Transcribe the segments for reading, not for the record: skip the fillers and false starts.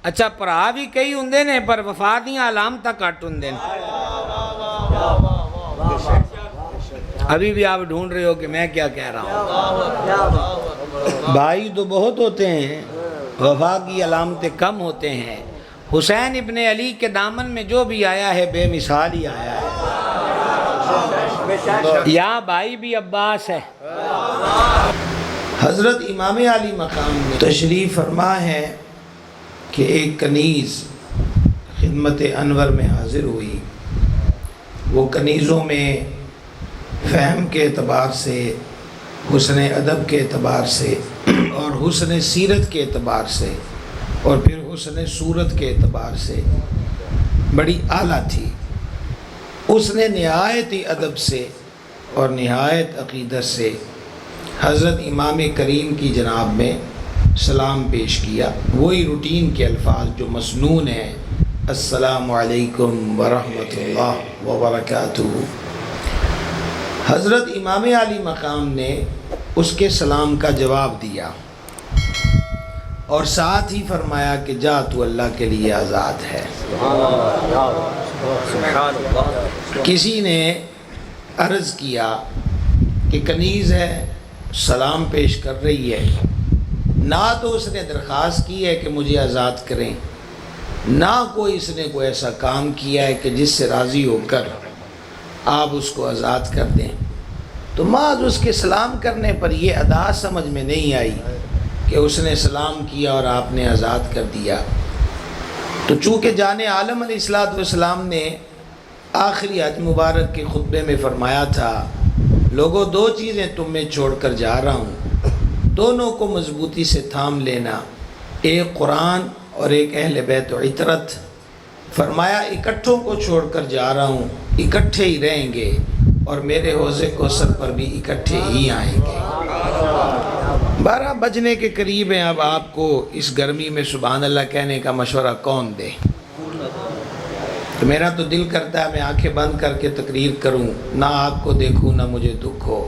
اچھا ਭਰਾ بھی کئی ہوندے نے پر وفا دیاں علامتاں گھٹ ہوندے نے. ابھی بھی آپ ڈھونڈ رہے ہو کہ میں کیا کہہ رہا ہوں. بھائی تو بہت ہوتے ہیں، وفا کی علامتیں کم ہوتے ہیں. حسین ابن علی کے دامن میں جو بھی آیا ہے بے مثال ہی آیا ہے. یا بھائی بھی عباس ہے. حضرت امام علی مقام میں تشریف فرما ہے کہ ایک کنیز خدمت انور میں حاضر ہوئی. وہ کنیزوں میں فہم کے اعتبار سے، حسن ادب کے اعتبار سے، اور حسن سیرت کے اعتبار سے، اور پھر حسن صورت کے اعتبار سے بڑی اعلیٰ تھی. اس نے نہایت ہی ادب سے اور نہایت عقیدت سے حضرت امام کریم کی جناب میں سلام پیش کیا. وہی روٹین کے الفاظ جو مسنون ہیں، السلام علیکم ورحمۃ اللہ وبرکاتہ. حضرت امام علی مقام نے اس کے سلام کا جواب دیا اور ساتھ ہی فرمایا کہ جا تو اللہ کے لیے آزاد ہے. کسی نے عرض کیا کہ کنیز ہے، سلام پیش کر رہی ہے، نہ تو اس نے درخواست کی ہے کہ مجھے آزاد کریں، نہ کوئی اس نے کوئی ایسا کام کیا ہے کہ جس سے راضی ہو کر آپ اس کو آزاد کر دیں. تو محض اس کے سلام کرنے پر یہ ادا سمجھ میں نہیں آئی کہ اس نے سلام کیا اور آپ نے آزاد کر دیا. تو چونکہ جان عالم علیہ السلام نے آخری حج مبارک کے خطبے میں فرمایا تھا، لوگوں دو چیزیں تم میں چھوڑ کر جا رہا ہوں، دونوں کو مضبوطی سے تھام لینا، ایک قرآن اور ایک اہل بیت و عطرت. فرمایا اکٹھوں کو چھوڑ کر جا رہا ہوں، اکٹھے ہی رہیں گے اور میرے حوض کوثر پر بھی اکٹھے ہی آئیں گے. 12 بجنے کے قریب ہیں. اب آپ کو اس گرمی میں سبحان اللہ کہنے کا مشورہ کون دے؟ تو میرا تو دل کرتا ہے میں آنکھیں بند کر کے تقریر کروں، نہ آپ کو دیکھوں نہ مجھے دکھ ہو.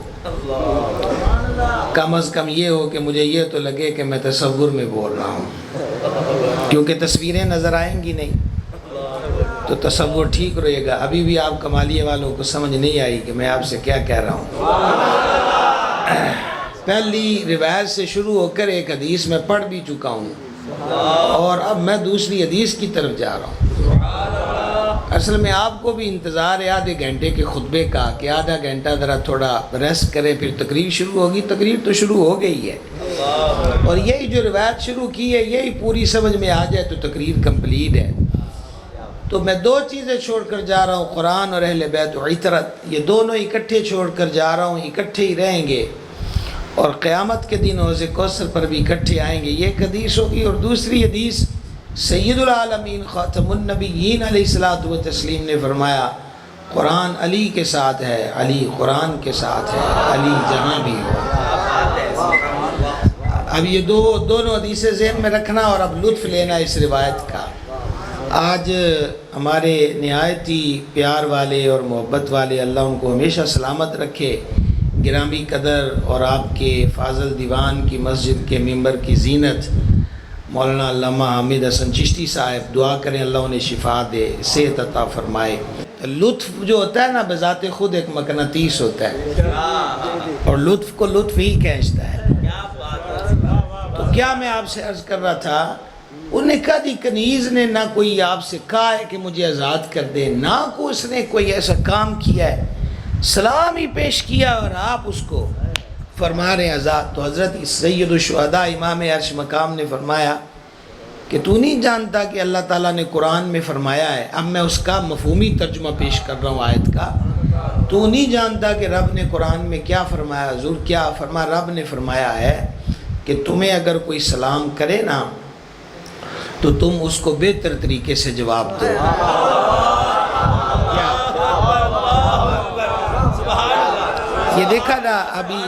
کم از کم یہ ہو کہ مجھے یہ تو لگے کہ میں تصور میں بول رہا ہوں، کیونکہ تصویریں نظر آئیں گی نہیں تو تصور ٹھیک رہے گا. ابھی بھی آپ کمالیے والوں کو سمجھ نہیں آئی کہ میں آپ سے کیا کہہ رہا ہوں. پہلی روایت سے شروع ہو کر ایک حدیث میں پڑھ بھی چکا ہوں اور اب میں دوسری حدیث کی طرف جا رہا ہوں. اصل میں آپ کو بھی انتظار ہے آدھے گھنٹے کے خطبے کا کہ آدھا گھنٹہ ذرا تھوڑا ریسٹ کریں، پھر تقریر شروع ہوگی. تقریر تو شروع ہو گئی ہے اور یہی جو روایت شروع کی ہے یہی پوری سمجھ میں آ جائے تو تقریر کمپلیٹ ہے. تو میں دو چیزیں چھوڑ کر جا رہا ہوں، قرآن اور اہل بیت و عطرت. یہ دونوں اکٹھے چھوڑ کر جا رہا ہوں، اکٹھے ہی رہیں گے اور قیامت کے دن حوض کوثر پر بھی اکٹھے آئیں گے. یہ ایک حدیث ہوگی. اور دوسری حدیث سید العالمین خاتم النبیین علیہ الصلوۃ والتسلیم نے فرمایا قرآن علی کے ساتھ ہے، علی قرآن کے ساتھ ہے، علی جہاں بھی ہو. اب یہ دونوں حدیثیں ذہن میں رکھنا اور اب لطف لینا اس روایت کا. آج ہمارے نہایت ہی پیار والے اور محبت والے، اللہ ان کو ہمیشہ سلامت رکھے، گرامی قدر اور آپ کے فاضل دیوان کی مسجد کے ممبر کی زینت مولانا علامہ حامد حسن چشتی صاحب، دعا کریں اللہ انہیں شفا دے، صحت عطا فرمائے. لطف جو ہوتا ہے نا بذات خود ایک مقناطیس ہوتا ہے اور لطف کو لطف ہی کھینچتا ہے. تو کیا میں آپ سے عرض کر رہا تھا، انہوں نے کہا جی کنیز نے نہ کوئی آپ سے کہا ہے کہ مجھے آزاد کر دے، نہ کو اس نے کوئی ایسا کام کیا ہے، سلام ہی پیش کیا اور آپ اس کو فرما رہے ہیں آزاد. تو حضرت سید الشہداء امام عرش مقام نے فرمایا کہ تو نہیں جانتا کہ اللہ تعالیٰ نے قرآن میں فرمایا ہے. اب میں اس کا مفہومی ترجمہ پیش کر رہا ہوں آیت کا. تو نہیں جانتا کہ رب نے قرآن میں کیا فرمایا؟ حضور کیا فرمایا؟ رب نے فرمایا ہے کہ تمہیں اگر کوئی سلام کرے نا تو تم اس کو بہتر طریقے سے جواب دو. یہ دیکھا نا، ابھی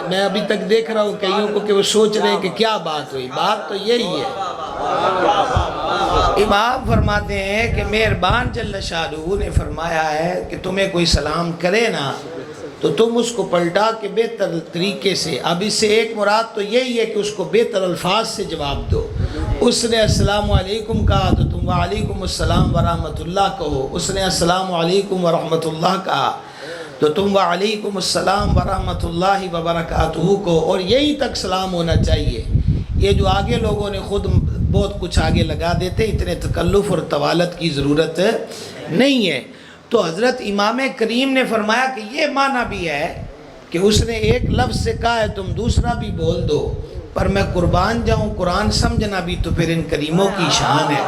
میں ابھی تک دیکھ رہا ہوں کئیوں کو کہ وہ سوچ رہے ہیں کہ کیا بات ہوئی. بات تو یہی ہے. امام فرماتے ہیں کہ مہربان جل شانہ نے فرمایا ہے کہ تمہیں کوئی سلام کرے نا تو تم اس کو پلٹا کے بہتر طریقے سے. اب اس سے ایک مراد تو یہی ہے کہ اس کو بہتر الفاظ سے جواب دو. اس نے السلام علیکم کہا تو تم وعلیکم السلام ورحمۃ اللہ کہو، اس نے السلام علیکم ورحمۃ اللہ کہا تو تم وعلیکم السلام ورحمۃ اللہ وبرکاتہ کو، اور یہی تک سلام ہونا چاہیے۔ یہ جو آگے لوگوں نے خود بہت کچھ آگے لگا دیتے، اتنے تکلف اور طوالت کی ضرورت نہیں ہے۔ تو حضرت امام کریم نے فرمایا کہ یہ معنی بھی ہے کہ اس نے ایک لفظ سے کہا ہے تم دوسرا بھی بول دو، پر میں قربان جاؤں قرآن سمجھنا بھی تو پھر ان کریموں کی شان ہے۔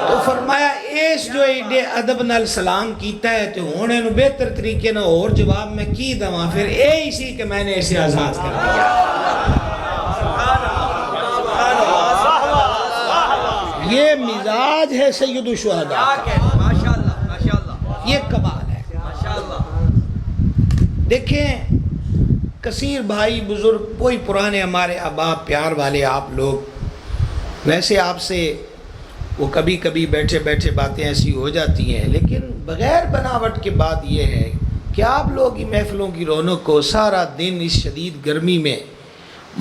تو فرمایا اس جو ایڈے ادب نال سلام کیتا ہے تو ہونے نو بہتر طریقے نہ اور جواب میں کی دواں، پھر اے اسی کہ میں نے اسے آزاد کر دیا۔ یہ مزاج ہے سید الشہداء کا، یہ کمال ہے۔ دیکھیں کثیر بھائی بزرگ، کوئی پرانے ہمارے احباب پیار والے آپ لوگ، ویسے آپ سے وہ کبھی کبھی بیٹھے بیٹھے باتیں ایسی ہو جاتی ہیں، لیکن بغیر بناوٹ کے بات یہ ہے کہ آپ لوگ کی محفلوں کی رونق کو سارا دن اس شدید گرمی میں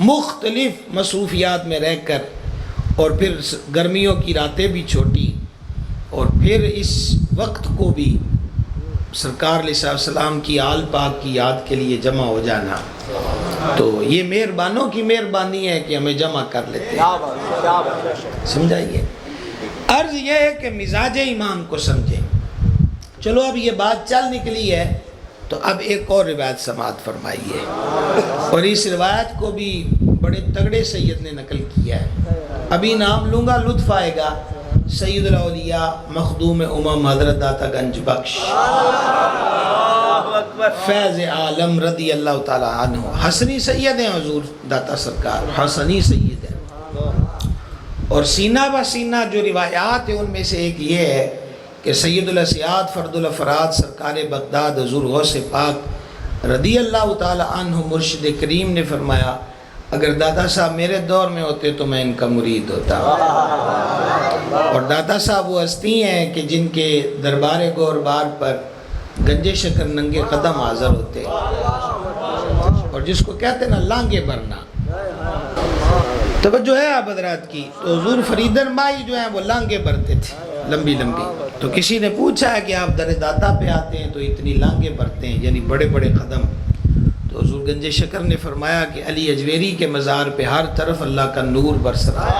مختلف مصروفیات میں رہ کر، اور پھر گرمیوں کی راتیں بھی چھوٹی، اور پھر اس وقت کو بھی سرکار علیہ السلام کی آل پاک کی یاد کے لیے جمع ہو جانا، تو یہ مہربانوں کی مہربانی ہے کہ ہمیں جمع کر لیتے ہیں۔ سمجھائیے، عرض یہ ہے کہ مزاج امام کو سمجھیں۔ چلو اب یہ بات چل نکلی ہے تو اب ایک اور روایت سماعت فرمائیے، اور اس روایت کو بھی بڑے تگڑے سید نے نقل کیا ہے۔ ابھی نام لوں گا، لطف آئے گا۔ سید الاولیاء مخدوم امم حضرت داتا گنج بخش فیض عالم رضی اللہ تعالیٰ عنہ، حسنی سید ہیں حضور داتا سرکار، حسنی سید ہیں۔ اور سینہ بہ سینہ جو روایات ہیں ان میں سے ایک یہ ہے کہ سید الاسیاد فرد الافراد سرکار بغداد حضور غوث پاک رضی اللہ تعالیٰ عنہ مرشد کریم نے فرمایا اگر داتا صاحب میرے دور میں ہوتے تو میں ان کا مرید ہوتا۔ اور داتا صاحب وہ ہستی ہیں کہ جن کے دربار گور بار پر گنجے شکر ننگے قدم حاضر ہوتے، اور جس کو کہتے ہیں نا لانگے برنا۔ توجہ ہے آپ حضرات کی؟ تو حضور فریدن مائی جو ہیں وہ لانگے برتے تھے، لمبی لمبی۔ تو کسی نے پوچھا ہے کہ آپ در داتا پہ آتے ہیں تو اتنی لانگے برتے ہیں، یعنی بڑے بڑے قدم۔ تو حضور گنج شکر نے فرمایا کہ علی اجویری کے مزار پہ ہر طرف اللہ کا نور برس رہا ہے،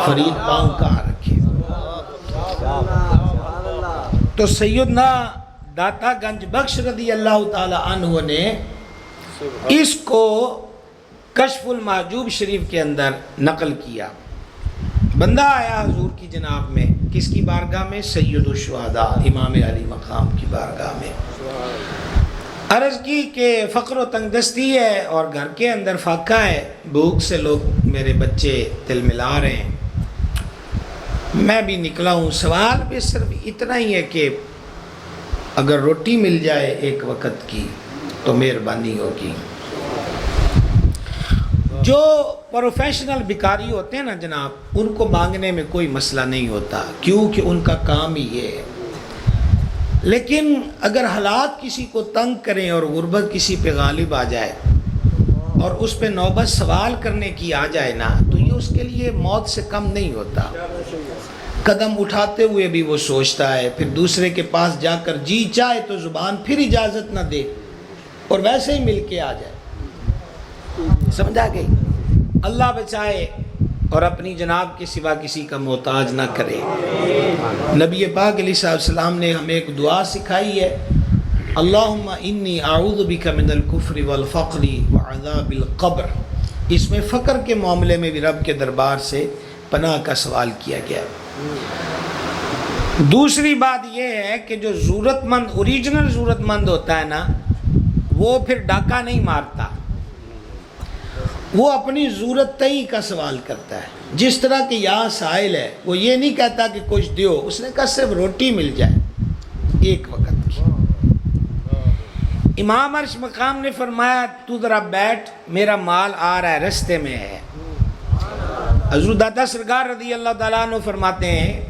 فرید پاؤں کہاں رکھے۔ تو سیدنا داتا گنج بخش رضی اللہ تعالی عنہ نے اس کو کشف المحجوب شریف کے اندر نقل کیا۔ بندہ آیا حضور کی جناب میں، کس کی بارگاہ میں؟ سید الشہداء امام علی مقام کی بارگاہ میں۔ عرض کی کہ فقر و تنگ دستی ہے اور گھر کے اندر فاقہ ہے، بھوک سے لوگ میرے بچے تل ملا رہے ہیں، میں بھی نکلا ہوں۔ سوال بھی صرف اتنا ہی ہے کہ اگر روٹی مل جائے ایک وقت کی تو مہربانی ہوگی۔ جو پروفیشنل بھکاری ہوتے ہیں نا جناب، ان کو مانگنے میں کوئی مسئلہ نہیں ہوتا، کیونکہ ان کا کام ہی یہ ہے۔ لیکن اگر حالات کسی کو تنگ کریں اور غربت کسی پہ غالب آ جائے اور اس پہ نوبت سوال کرنے کی آ جائے نا، تو یہ اس کے لیے موت سے کم نہیں ہوتا۔ قدم اٹھاتے ہوئے بھی وہ سوچتا ہے، پھر دوسرے کے پاس جا کر جی چاہے تو زبان پھر اجازت نہ دے اور ویسے ہی مل کے آ جائے۔ سمجھا گئی؟ اللہ بچائے اور اپنی جناب کے سوا کسی کا محتاج نہ کرے۔ نبی پاک علیہ السلام نے ہمیں ایک دعا سکھائی ہے، اللہم انی اعوذ بک من الکفر والفقر وعذاب القبر۔ اس میں فقر کے معاملے میں بھی رب کے دربار سے پناہ کا سوال کیا گیا۔ دوسری بات یہ ہے کہ جو ضرورت مند، اوریجنل ضرورت مند ہوتا ہے نا، وہ پھر ڈاکہ نہیں مارتا، وہ اپنی ضرورت تئی کا سوال کرتا ہے۔ جس طرح کہ یہاں سائل ہے، وہ یہ نہیں کہتا کہ کچھ دیو، اس نے کہا صرف روٹی مل جائے ایک وقت کی۔ امام عرش مقام نے فرمایا تو ذرا بیٹھ، میرا مال آ رہا ہے، رستے میں ہے۔ حضور داتا سرکار رضی اللہ تعالیٰ عنہ فرماتے ہیں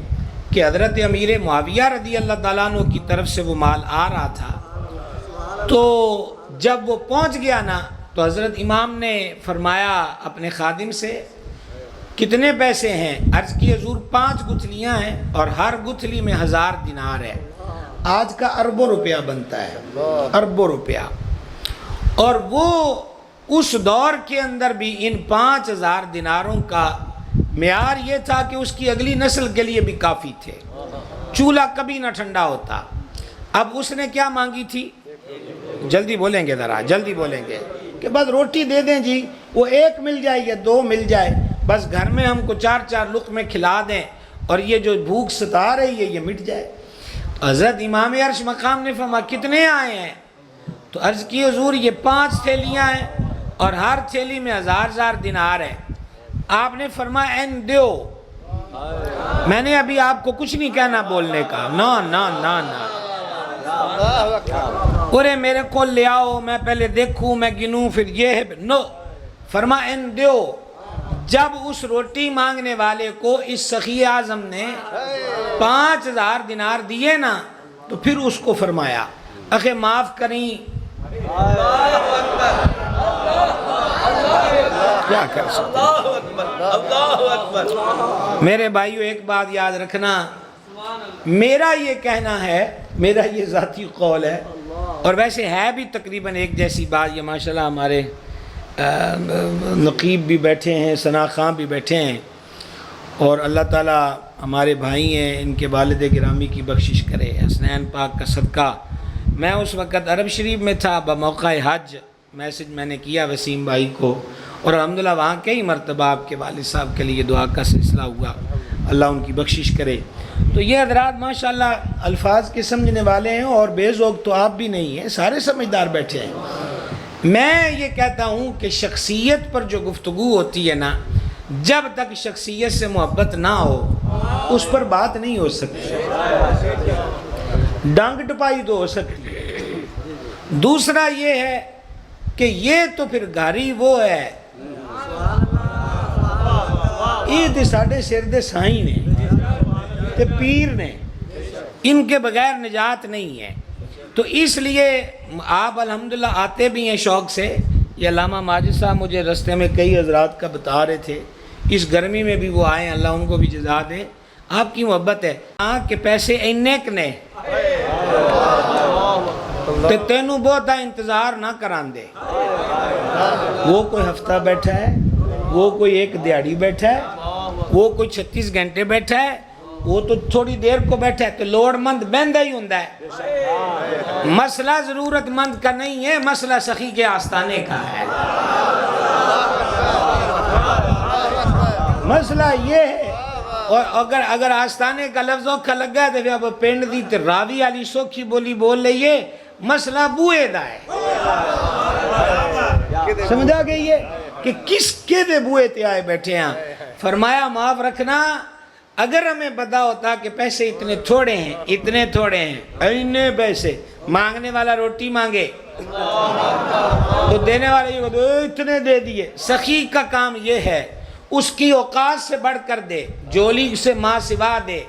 کہ حضرت امیر معاویہ رضی اللہ تعالیٰ عنہ کی طرف سے وہ مال آ رہا تھا، تو جب وہ پہنچ گیا نا تو حضرت امام نے فرمایا اپنے خادم سے کتنے پیسے ہیں؟ عرض کی حضور 5 گتھلیاں ہیں اور ہر گتھلی میں 1000 دینار ہے۔ آج کا اربوں روپیہ بنتا ہے، اربوں روپیہ۔ اور وہ اس دور کے اندر بھی ان 5000 دیناروں کا معیار یہ تھا کہ اس کی اگلی نسل کے لیے بھی کافی تھے، چولہا کبھی نہ ٹھنڈا ہوتا۔ اب اس نے کیا مانگی تھی؟ جلدی بولیں گے ذرا، جلدی بولیں گے کہ بس روٹی دے دیں جی، وہ 1 مل جائے یا 2 مل جائے، بس گھر میں ہم کو 4 لقمے کھلا دیں اور یہ جو بھوک ستا رہی ہے یہ مٹ جائے۔ حضرت امام عرش مقام نے فرمایا کتنے آئے ہیں؟ تو عرض کی حضور یہ 5 تھیلیاں ہیں اور ہر تھیلی میں 1000 دینار ہے۔ آپ نے فرمایا این دیو، میں نے ابھی آپ کو کچھ نہیں کہنا بولنے کا، نا نا نا نا، ارے میرے کو لے آؤ، میں پہلے دیکھوں، میں گنوں، پھر یہ ہے، نو، فرمایا این دیو۔ جب اس روٹی مانگنے والے کو اس سخی اعظم نے 5000 دینار دیے نا تو پھر اس کو فرمایا اخے معاف کریں، کیا کر سکتے میرے بھائیو؟ ایک بات یاد رکھنا، میرا یہ کہنا ہے، میرا یہ ذاتی قول ہے، اور ویسے ہے بھی تقریباً ایک جیسی بات۔ یہ ماشاءاللہ ہمارے نقیب بھی بیٹھے ہیں، ثنا خاں بھی بیٹھے ہیں، اور اللہ تعالیٰ ہمارے بھائی ہیں، ان کے والد گرامی کی بخشش کرے، حسنین پاک کا صدقہ۔ میں اس وقت عرب شریف میں تھا، بموقع حج میسج میں نے کیا وسیم بھائی کو، اور الحمدللہ وہاں کئی مرتبہ آپ کے والد صاحب کے لیے دعا کا سلسلہ ہوا، اللہ ان کی بخشش کرے۔ تو یہ حضرات ماشاءاللہ الفاظ کے سمجھنے والے ہیں، اور بے ذوق تو آپ بھی نہیں ہیں، سارے سمجھدار بیٹھے ہیں۔ میں یہ کہتا ہوں کہ شخصیت پر جو گفتگو ہوتی ہے نا، جب تک شخصیت سے محبت نہ ہو اس پر بات نہیں ہو سکتی، ڈانگ ٹپائی تو ہو سکتی ہے۔ دوسرا یہ ہے کہ یہ تو پھر گھاری وہ ہے، یہ تے ساڑھے سر دے سائیں نے تے پیر نے، ان کے بغیر نجات نہیں ہے۔ تو اس لیے آپ الحمدللہ آتے بھی ہیں شوق سے۔ یہ علامہ ماجد صاحب مجھے رستے میں کئی حضرات کا بتا رہے تھے، اس گرمی میں بھی وہ آئے، اللہ ان کو بھی جزا دے۔ آپ کی محبت ہے کہ پیسے انیک نے تے تینوں بہتا انتظار نہ کران دے۔ وہ کوئی ہفتہ بیٹھا ہے، وہ کوئی 1 دیہڑی بیٹھا ہے، وہ کوئی 36 گھنٹے بیٹھا ہے، وہ تو تھوڑی دیر کو بیٹھا ہے، تو لوڑ مند بہندہ ہی ہوندہ ہے۔ مسئلہ ضرورت مند کا نہیں ہے، مسئلہ سخی کے آستانے کا ہے۔ مسئلہ یہ ہے، اور اگر آستانے کا لفظ اوکھا لگ گیا تو پھر اب پینڈ دی تے راوی علی سوکھی بولی بول لئیے، مسئلہ بوئے دا ہے۔ سمجھا گئی ہے کہ کس کے دے بوئے تے آئے بیٹھے ہیں؟ فرمایا معاف رکھنا، اگر ہمیں پتا ہوتا کہ پیسے اتنے تھوڑے ہیں، اتنے تھوڑے ہیں، اتنے پیسے، مانگنے والا روٹی مانگے تو دینے والے یہ کہتے اتنے دے دیے۔ سخی کا کام یہ ہے، اس کی اوقات سے بڑھ کر دے، جولی سے ماں سوا دے،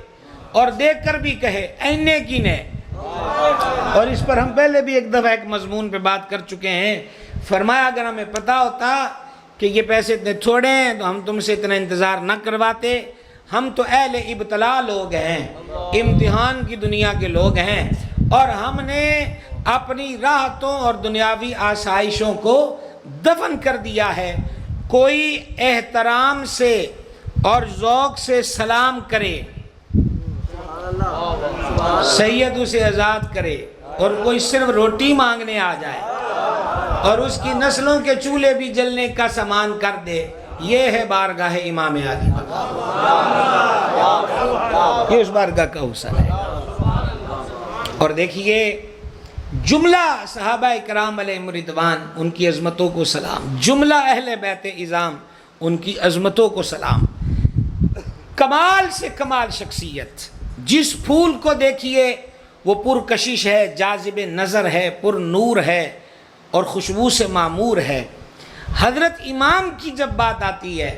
اور دیکھ کر بھی کہے اینے کی نے۔ اور اس پر ہم پہلے بھی ایک دفعہ ایک مضمون پہ بات کر چکے ہیں۔ فرمایا اگر ہمیں پتا ہوتا کہ یہ پیسے اتنے تھوڑے ہیں تو ہم تم سے اتنا انتظار نہ کرواتے۔ ہم تو اہل ابتلا لوگ ہیں، امتحان کی دنیا کے لوگ ہیں، اور ہم نے اپنی راحتوں اور دنیاوی آسائشوں کو دفن کر دیا ہے۔ کوئی احترام سے اور ذوق سے سلام کرے، سید اسے آزاد کرے، اور کوئی صرف روٹی مانگنے آ جائے اور اس کی نسلوں کے چولہے بھی جلنے کا سامان کر دے، یہ ہے بارگاہ امام عالی مقام، یہ اس بارگاہ کا حسن ہے۔ اور دیکھیے جملہ صحابہ کرام علیہ رضوان ان کی عظمتوں کو سلام، جملہ اہل بیت اعظام ان کی عظمتوں کو سلام۔ کمال سے کمال شخصیت، جس پھول کو دیکھیے وہ پرکشش ہے، جاذب نظر ہے، پر نور ہے اور خوشبو سے معمور ہے۔ حضرت امام کی جب بات آتی ہے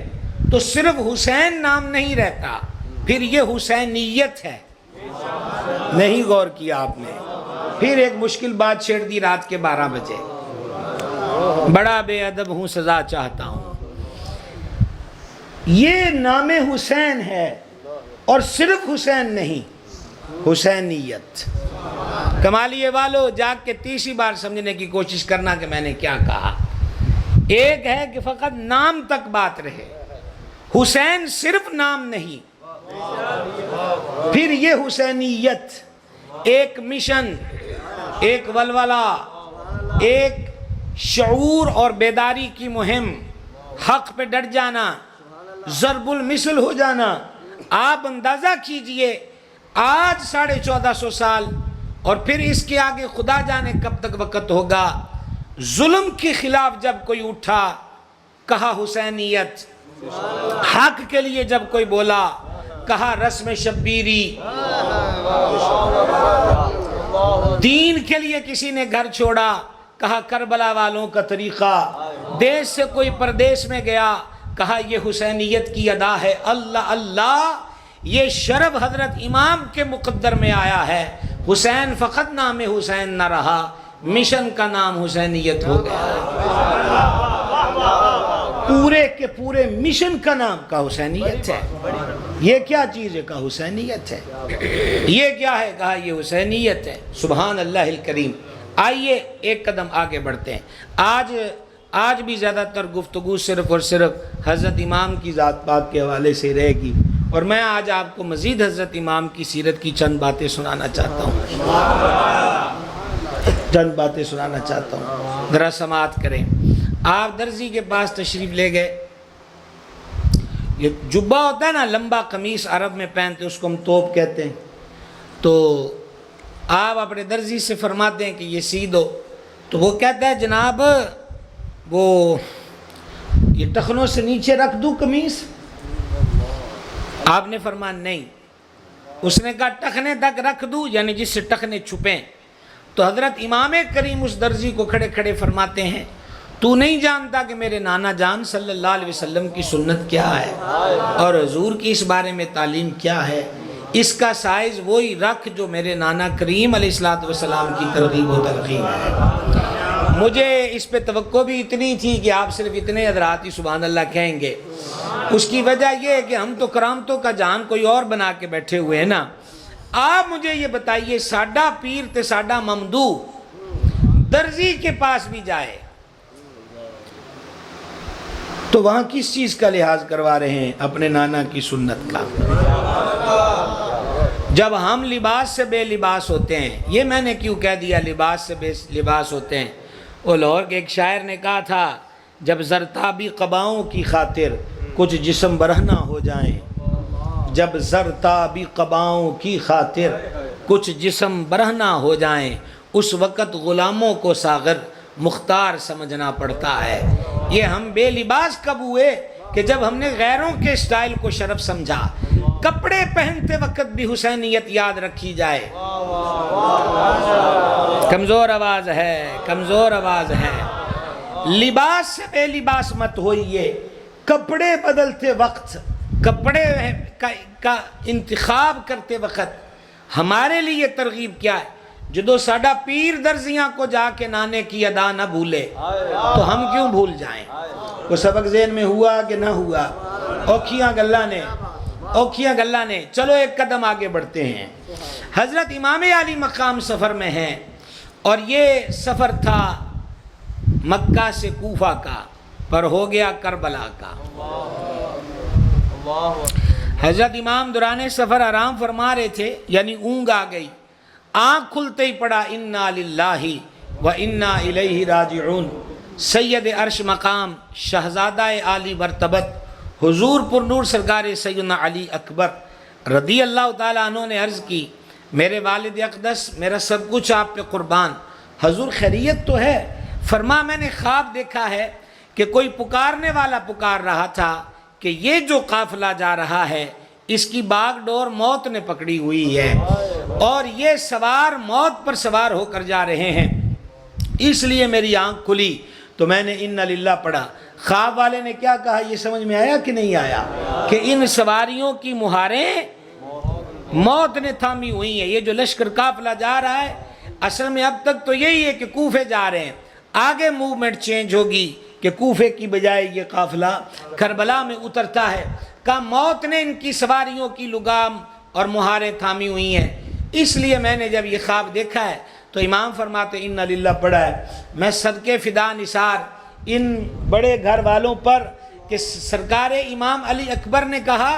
تو صرف حسین نام نہیں رہتا، پھر یہ حسینیت ہے۔ نہیں غور کیا آپ نے؟ پھر ایک مشکل بات چھیڑ دی رات کے 12 بجے، بڑا بے ادب ہوں سزا چاہتا ہوں۔ یہ نام حسین ہے، اور صرف حسین نہیں، حسینیت۔ کمالیے والو جاگ کے تیسری بار سمجھنے کی کوشش کرنا کہ میں نے کیا کہا۔ ایک ہے کہ فقط نام تک بات رہے، حسین صرف نام نہیں، پھر یہ حسینیت ایک مشن، ایک ولولہ، ایک شعور اور بیداری کی مہم، حق پہ ڈٹ جانا، ضرب المثل ہو جانا۔ آپ اندازہ کیجئے آج 1450 سال اور پھر اس کے آگے خدا جانے کب تک وقت ہوگا، ظلم کے خلاف جب کوئی اٹھا کہا حسینیت، حق کے لیے جب کوئی بولا کہا رسم شبیری، دین کے لیے کسی نے گھر چھوڑا کہا کربلا والوں کا طریقہ، دیش سے کوئی پردیش میں گیا کہا یہ حسینیت کی ادا ہے۔ اللہ اللہ، یہ شرف حضرت امام کے مقدر میں آیا ہے۔ حسین فقط نام حسین نہ رہا، مشن کا نام حسینیت ہو گیا، پورے کے پورے مشن کا نام کا حسینیت ہے۔ یہ کیا چیز ہے؟ کہا حسینیت ہے۔ یہ کیا ہے؟ کہا یہ حسینیت ہے۔ سبحان اللہ الکریم۔ آئیے ایک قدم آگے بڑھتے ہیں۔ آج بھی زیادہ تر گفتگو صرف اور صرف حضرت امام کی ذات پاک کے حوالے سے رہے گی، اور میں آج آپ کو مزید حضرت امام کی سیرت کی چند باتیں سنانا چاہتا ہوں، ذرا سماعت کریں۔ آپ درزی کے پاس تشریف لے گئے، یہ جبہ ہوتا ہے نا، لمبا قمیص عرب میں پہنتے، اس کو ہم توپ کہتے ہیں، تو آپ اپنے درزی سے فرماتے ہیں کہ یہ سی دو، تو وہ کہتا ہے جناب وہ یہ ٹخنوں سے نیچے رکھ دوں قمیص؟ آپ نے فرمایا نہیں۔ اس نے کہا ٹخنے تک رکھ دوں، یعنی جس سے ٹخنے چھپیں؟ تو حضرت امام کریم اس درزی کو کھڑے کھڑے فرماتے ہیں تو نہیں جانتا کہ میرے نانا جان صلی اللہ علیہ وسلم کی سنت کیا ہے اور حضور کی اس بارے میں تعلیم کیا ہے؟ اس کا سائز وہی رکھ جو میرے نانا کریم علیہ السلام کی ترغیب و ترغیب ہے۔ مجھے اس پہ توقع بھی اتنی تھی کہ آپ صرف اتنے حضرات ہی سبحان اللہ کہیں گے۔ اس کی وجہ یہ ہے کہ ہم تو کرامتوں کا جہان کوئی اور بنا کے بیٹھے ہوئے ہیں نا۔ آپ مجھے یہ بتائیے، ساڈا پیر تے ساڈا ممدو درزی کے پاس بھی جائے تو وہاں کس چیز کا لحاظ کروا رہے ہیں؟ اپنے نانا کی سنت کا۔ جب ہم لباس سے بے لباس ہوتے ہیں، یہ میں نے کیوں کہہ دیا لباس سے بے لباس ہوتے ہیں؟ وہ لاہور کے ایک شاعر نے کہا تھا جب زرتابی قباؤں کی خاطر کچھ جسم برہنہ ہو جائیں، جب زرتابی قباؤں کی خاطر کچھ جسم برہنہ ہو جائیں، اس وقت غلاموں کو ساغر مختار سمجھنا پڑتا ہے۔ یہ ہم بے لباس کب ہوئے کہ جب ہم نے غیروں کے سٹائل کو شرف سمجھا۔ کپڑے پہنتے وقت بھی حسینیت یاد رکھی جائے۔ کمزور آواز ہے، کمزور آواز ہے۔ لباس سے بے لباس مت ہوئیے۔ کپڑے بدلتے وقت، کپڑے کا انتخاب کرتے وقت ہمارے لیے ترغیب کیا ہے؟ جدو ساڈا پیر درزیاں کو جا کے نانے کی ادا نہ بھولے تو ہم کیوں بھول جائیں؟ وہ سبق ذہن میں ہوا کہ نہ ہوا؟ اوکھیاں گلہ نے۔ چلو ایک قدم آگے بڑھتے ہیں۔ حضرت امام علی مقام سفر میں ہیں، اور یہ سفر تھا مکہ سے کوفہ کا، پر ہو گیا کربلا کا۔ حضرت امام دوران سفر آرام فرما رہے تھے، یعنی اونگ آ گئی، آنکھ کھلتے ہی پڑا انا للہ و انا الیہ راجعون۔ سید عرش مقام، شہزادہ عالی مرتبت، حضور پر نور سرکار سیدنا علی اکبر رضی اللہ تعالیٰ عنہ نے عرض کی میرے والد اقدس، میرا سب کچھ آپ پہ قربان، حضور خیریت تو ہے؟ فرما میں نے خواب دیکھا ہے کہ کوئی پکارنے والا پکار رہا تھا کہ یہ جو قافلہ جا رہا ہے اس کی باغ ڈور موت نے پکڑی ہوئی ہے، اور یہ سوار موت پر سوار ہو کر جا رہے ہیں، اس لیے میری آنکھ کھلی تو میں نے انا للہ پڑھا۔ خواب والے نے کیا کہا یہ سمجھ میں آیا کہ نہیں آیا؟ کہ ان سواریوں کی مہاریں موت نے تھامی ہوئی ہیں۔ یہ جو لشکر قافلہ جا رہا ہے، اصل میں اب تک تو یہی ہے کہ کوفے جا رہے ہیں، آگے موومنٹ چینج ہوگی، کہ کوفے کی بجائے یہ قافلہ کربلا میں اترتا ہے۔ کہا موت نے ان کی سواریوں کی لگام اور مہاریں تھامی ہوئی ہیں، اس لیے میں نے جب یہ خواب دیکھا ہے تو امام فرماتے اِنَّ لِلَّهِ پڑھا ہے، میں صدقے فدا نثار ان بڑے گھر والوں پر کہ سرکار امام علی اکبر نے کہا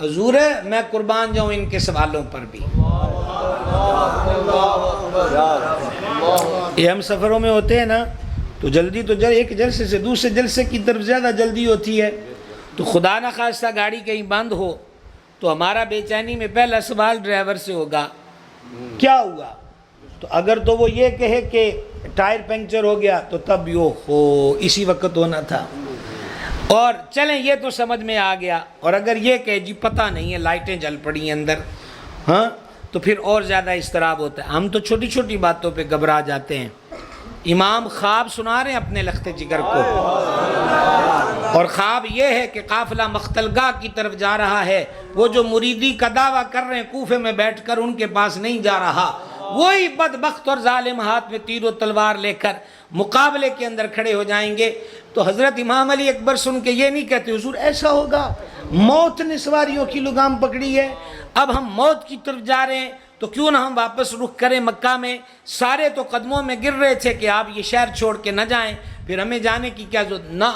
حضور میں قربان جاؤں ان کے سوالوں پر بھی۔ یہ ہم سفروں میں ہوتے ہیں نا تو جلدی تو ایک جلسے سے دوسرے جلسے کی طرف زیادہ جلدی ہوتی ہے، تو خدا نہ خواستہ گاڑی کہیں بند ہو تو ہمارا بے چینی میں پہلا سوال ڈرائیور سے ہوگا کیا ہوا، تو اگر تو وہ یہ کہے کہ ٹائر پنکچر ہو گیا تو تب بھی اسی وقت ہونا تھا، اور چلیں یہ تو سمجھ میں آ گیا، اور اگر یہ کہ جی پتہ نہیں ہے لائٹیں جل پڑی ہیں اندر، ہاں تو پھر اور زیادہ اضطراب ہوتا ہے۔ ہم تو چھوٹی چھوٹی باتوں پہ گھبرا جاتے ہیں۔ امام خواب سنا رہے ہیں اپنے لخت جگر کو، اور خواب یہ ہے کہ قافلہ مختلگاہ کی طرف جا رہا ہے، وہ جو مریدی کا دعویٰ کر رہے ہیں کوفے میں بیٹھ کر ان کے پاس نہیں جا رہا، وہی بدبخت اور ظالم ہاتھ میں تیر و تلوار لے کر مقابلے کے اندر کھڑے ہو جائیں گے۔ تو حضرت امام علی اکبر سن کے یہ نہیں کہتے حضور ایسا ہوگا، موت نے سواریوں کی لگام پکڑی ہے، اب ہم موت کی طرف جا رہے ہیں تو کیوں نہ ہم واپس رخ کریں مکہ میں، سارے تو قدموں میں گر رہے تھے کہ آپ یہ شہر چھوڑ کے نہ جائیں، پھر ہمیں جانے کی کیا ضرورت، نہ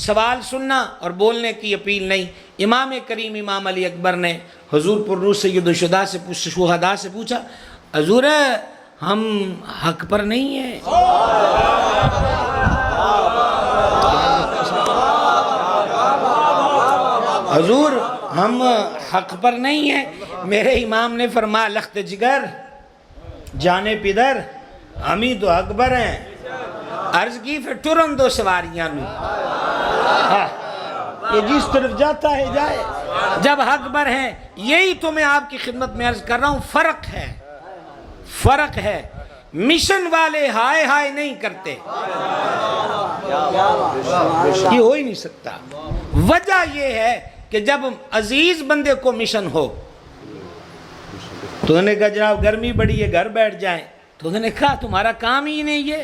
سوال سننا اور بولنے کی اپیل نہیں۔ امام کریم امام علی اکبر نے حضور پرنور سید الشہداء سے پوچھا حضور ہم حق پر نہیں ہیں؟ حضور ہم حق پر نہیں ہیں؟ میرے امام نے فرمایا لخت جگر جانے پدر ہم ہی تو حق پر ہیں، عرض کی پھر ٹرن دو سواریاں نو، یہ جس طرف جاتا ہے جائے، جب حق پر ہیں۔ یہی تو میں آپ کی خدمت میں عرض کر رہا ہوں، فرق ہے۔ مشن والے ہائے ہائے نہیں کرتے، یہ ہو ہی نہیں سکتا۔ وجہ یہ ہے کہ جب عزیز بندے کو مشن ہو تو انہوں نے کہا جناب گرمی بڑی ہے گھر بیٹھ جائیں، تو انہوں نے کہا تمہارا کام ہی نہیں یہ۔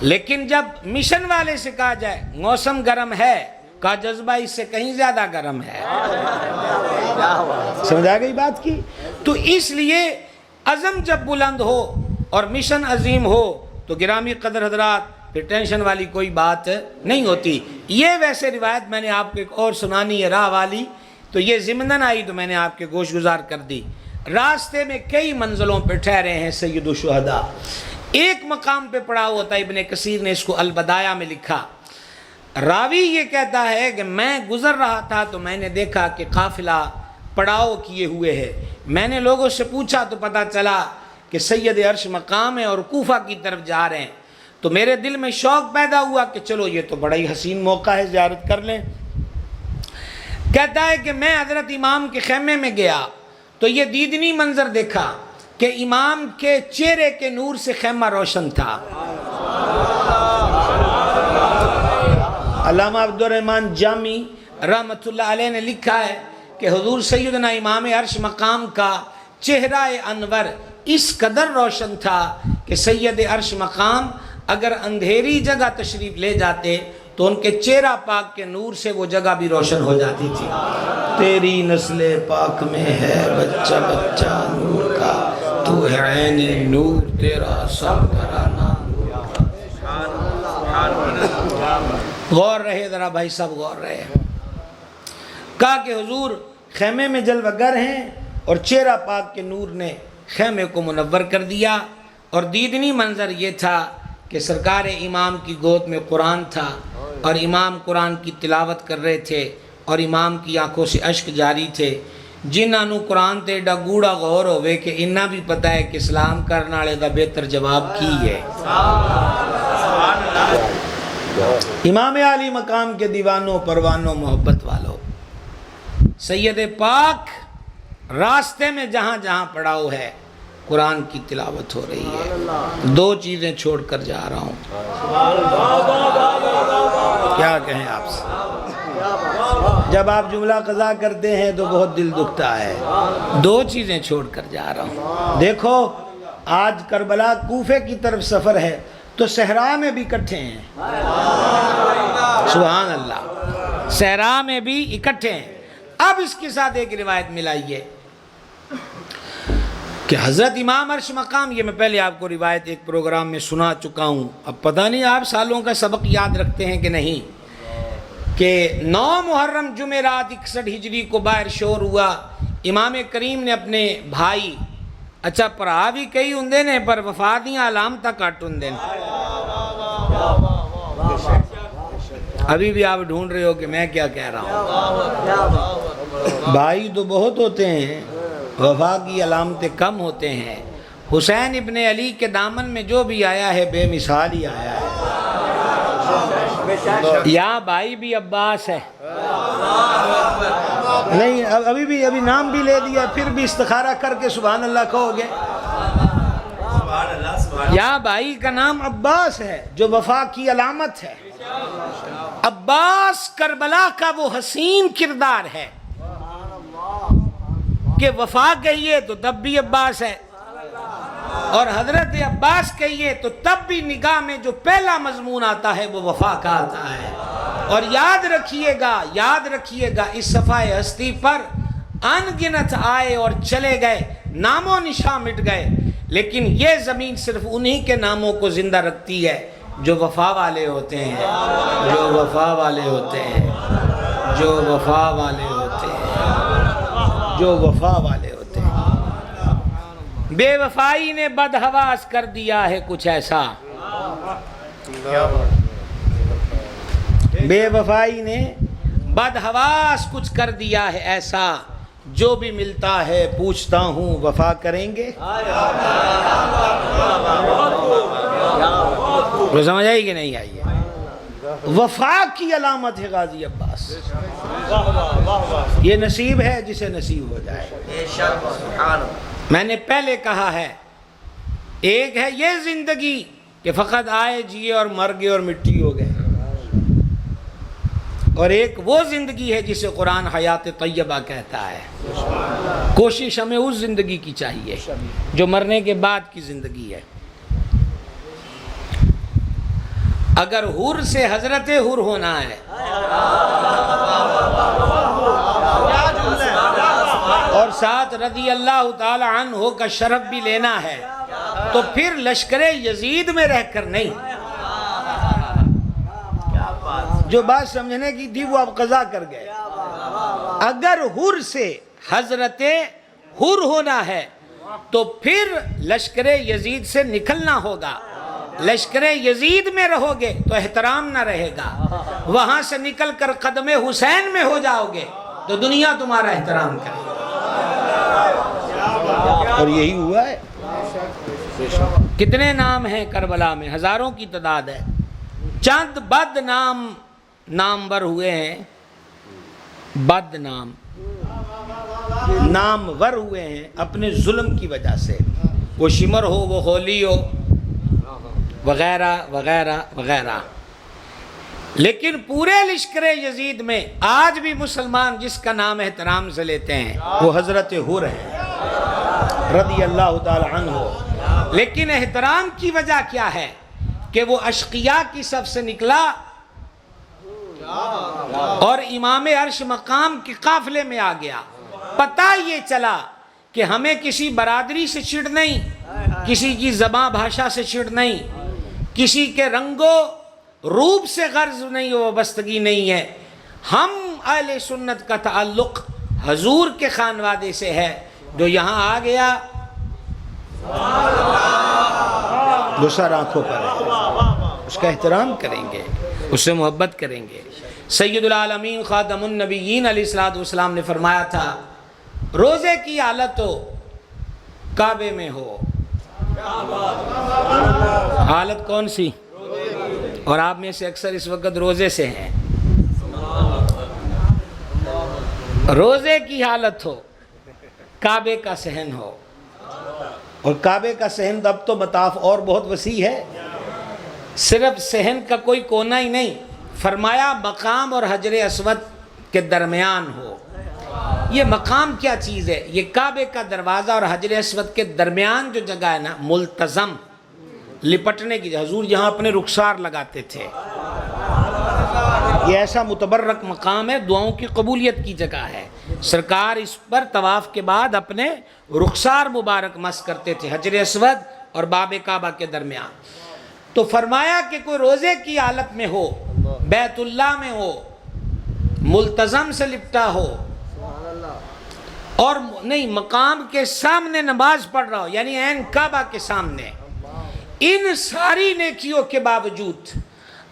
لیکن جب مشن والے سے کہا جائے موسم گرم ہے، کا جذبہ اس سے کہیں زیادہ گرم ہے۔ سمجھ آ گئی بات کی؟ تو اس لیے عزم جب بلند ہو اور مشن عظیم ہو تو گرامی قدر حضرات پھر ٹینشن والی کوئی بات نہیں ہوتی۔ یہ ویسے روایت میں نے آپ کو ایک اور سنانی ہے راہ والی، تو یہ ضمناً آئی تو میں نے آپ کے گوش گزار کر دی۔ راستے میں کئی منزلوں پہ ٹھہرے ہیں سید الشہداء، ایک مقام پہ پڑا ہوا تھا، ابن کثیر نے اس کو البدایہ میں لکھا۔ راوی یہ کہتا ہے کہ میں گزر رہا تھا تو میں نے دیکھا کہ قافلہ پڑاؤ کیے ہوئے ہے، میں نے لوگوں سے پوچھا تو پتہ چلا کہ سید عرش مقام ہے اور کوفہ کی طرف جا رہے ہیں، تو میرے دل میں شوق پیدا ہوا کہ چلو یہ تو بڑا ہی حسین موقع ہے زیارت کر لیں۔ کہتا ہے کہ میں حضرت امام کے خیمے میں گیا تو یہ دیدنی منظر دیکھا کہ امام کے چہرے کے نور سے خیمہ روشن تھا۔ علامہ عبدالرحمن جامی رحمۃ اللہ علیہ نے لکھا ہے کہ حضور سیدنا امام عرش مقام کا چہرہ انور اس قدر روشن تھا کہ سید عرش مقام اگر اندھیری جگہ تشریف لے جاتے تو ان کے چہرہ پاک کے نور سے وہ جگہ بھی روشن ہو جاتی تھی۔ تیری نسل پاک میں ہے بچہ بچہ نور کا، تو ہے عین نور تیرا سب گھرانہ نور کا۔ غور رہے ذرا بھائی صاحب، غور رہے۔ کہا کہ حضور خیمے میں جلوہ گر ہیں اور چہرہ پاک کے نور نے خیمے کو منور کر دیا، اور دیدنی منظر یہ تھا کہ سرکار امام کی گود میں قرآن تھا اور امام قرآن کی تلاوت کر رہے تھے اور امام کی آنکھوں سے اشک جاری تھے۔ جنہاں نو قرآن تے ایڈا گوڑا غور ہوئے کہ انہاں بھی پتہ ہے کہ اسلام کرنا والے دا بہتر جواب کی ہے۔ امام علی مقام کے دیوانوں پروانوں محبت والوں، سید پاک راستے میں جہاں جہاں پڑاؤ ہے قرآن کی تلاوت ہو رہی ہے۔ دو چیزیں چھوڑ کر جا رہا ہوں، کیا کہیں آپ سے؟ جب آپ جملہ قضا کرتے ہیں تو بہت دل دکھتا ہے۔ دو چیزیں چھوڑ کر جا رہا ہوں۔ دیکھو آج کربلا کوفے کی طرف سفر ہے، تو صحرا میں بھی اکٹھے ہیں. سبحان اللہ، صحرا میں بھی اکٹھے ہیں. اب اس کے ساتھ ایک روایت ملائیے کہ حضرت امام عرش مقام، یہ میں پہلے آپ کو روایت ایک پروگرام میں سنا چکا ہوں، اب پتہ نہیں آپ سالوں کا سبق یاد رکھتے ہیں کہ نہیں، کہ 9 محرم جمعرات 61 ہجری کو باہر شور ہوا. امام کریم نے اپنے بھائی، اچھا پرا بھی کئی ہوں نے پر وفادیاں علامتہ کٹ ہوں نے. ابھی بھی آپ ڈھونڈ رہے ہو کہ میں کیا کہہ رہا ہوں. بھائی تو بہت ہوتے ہیں، وفا کی علامتیں کم ہوتے ہیں. حسین ابن علی کے دامن میں جو بھی آیا ہے بے مثال ہی آیا ہے. یا بھائی بھی عباس ہے، نہیں ابھی نام بھی لے دیا، پھر بھی استخارہ کر کے سبحان اللہ کہو گے. یا بھائی کا نام عباس ہے جو وفا کی علامت ہے. عباس کربلا کا وہ حسین کردار ہے کہ وفا کہیے تو تب بھی عباس ہے، اور حضرت عباس کہیے تو تب بھی نگاہ میں جو پہلا مضمون آتا ہے وہ وفا کا آتا ہے. اور یاد رکھیے گا اس صفحہ ہستی پر ان گنت آئے اور چلے گئے، نام و نشاں مٹ گئے، لیکن یہ زمین صرف انہی کے ناموں کو زندہ رکھتی ہے جو وفا والے ہوتے ہیں، جو وفا والے ہوتے ہیں، جو وفا والے ہوتے ہیں، جو وفا والے ہوتے ہیں. بے وفائی نے بدحواس کر دیا ہے کچھ ایسا، بے وفائی نے بدحواس کچھ کر دیا ہے ایسا، جو بھی ملتا ہے پوچھتا ہوں وفا کریں گے. وہ سمجھ آئی کہ نہیں آئی ہے؟ وفا کی علامت ہے غازی عباس. یہ نصیب ہے جسے نصیب ہو جائے. میں نے پہلے کہا ہے، ایک ہے یہ زندگی کہ فقط آئے جیے اور مر گئے اور مٹی ہو گئے، اور ایک وہ زندگی ہے جسے قرآن حیات طیبہ کہتا ہے. کوشش ہمیں اس زندگی کی چاہیے جو مرنے کے بعد کی زندگی ہے. اگر حر سے حضرت حر ہونا ہے اور ساتھ رضی اللہ تعالی عنہ کا شرف بھی لینا ہے تو پھر لشکر یزید میں رہ کر نہیں. جو بات سمجھنے کی تھی وہ آپ قضا کر گئے. اگر حر سے حضرت حر ہونا ہے تو پھر لشکر یزید سے نکلنا ہوگا. لشکر یزید میں رہو گے تو احترام نہ رہے گا، وہاں سے نکل کر قدم حسین میں ہو جاؤ گے تو دنیا تمہارا احترام کرے گی. اور یہی ہوا ہے. کتنے نام ہیں کربلا میں؟ ہزاروں کی تعداد ہے. چند بد نامور ہوئے ہیں، بد نامور ہوئے ہیں اپنے ظلم کی وجہ سے. وہ شمر ہو، وہ ہولی ہو، وغیرہ وغیرہ وغیرہ. لیکن پورے لشکر یزید میں آج بھی مسلمان جس کا نام احترام سے لیتے ہیں وہ حضرت حر ہے رضی اللہ تعالی عنہ. لیکن احترام کی وجہ کیا ہے کہ وہ اشقیاء کی صف سے نکلا اور امام عرش مقام کے قافلے میں آ گیا. پتہ یہ چلا کہ ہمیں کسی برادری سے چڑ نہیں، کسی کی زباں بھاشا سے چڑ نہیں، کسی کے رنگ و روپ سے غرض نہیں، وابستگی نہیں ہے. ہم اہل سنت کا تعلق حضور کے خانوادے سے ہے. جو یہاں آ گیا دوسر آنکھوں پر ہے، اس کا احترام کریں گے، اس سے محبت کریں گے. سید العالمین خاتم النبیین علیہ السلام نے فرمایا تھا، روزے کی حالت ہو کعبے میں ہو. حالت کون سی؟ اور آپ میں سے اکثر اس وقت روزے سے ہیں. روزے کی حالت ہو، کعبے کا صحن ہو. اور کعبے کا صحن اب تو مطاف اور بہت وسیع ہے، صرف صحن کا کوئی کونا ہی نہیں. فرمایا مقام اور حجر اسود کے درمیان ہو. یہ مقام کیا چیز ہے؟ یہ کعبے کا دروازہ اور حجر اسود کے درمیان جو جگہ ہے نا، ملتزم لپٹنے کی، حضور یہاں اپنے رخسار لگاتے تھے. یہ ایسا متبرک مقام ہے، دعاؤں کی قبولیت کی جگہ ہے. سرکار اس پر طواف کے بعد اپنے رخسار مبارک مس کرتے تھے حجر اسود اور باب کعبہ کے درمیان. تو فرمایا کہ کوئی روزے کی حالت میں ہو، بیت اللہ میں ہو، ملتزم سے لپٹا ہو، اور نہیں مقام کے سامنے نماز پڑھ رہا ہو، یعنی عین کعبہ کے سامنے، ان ساری نیکیوں کے باوجود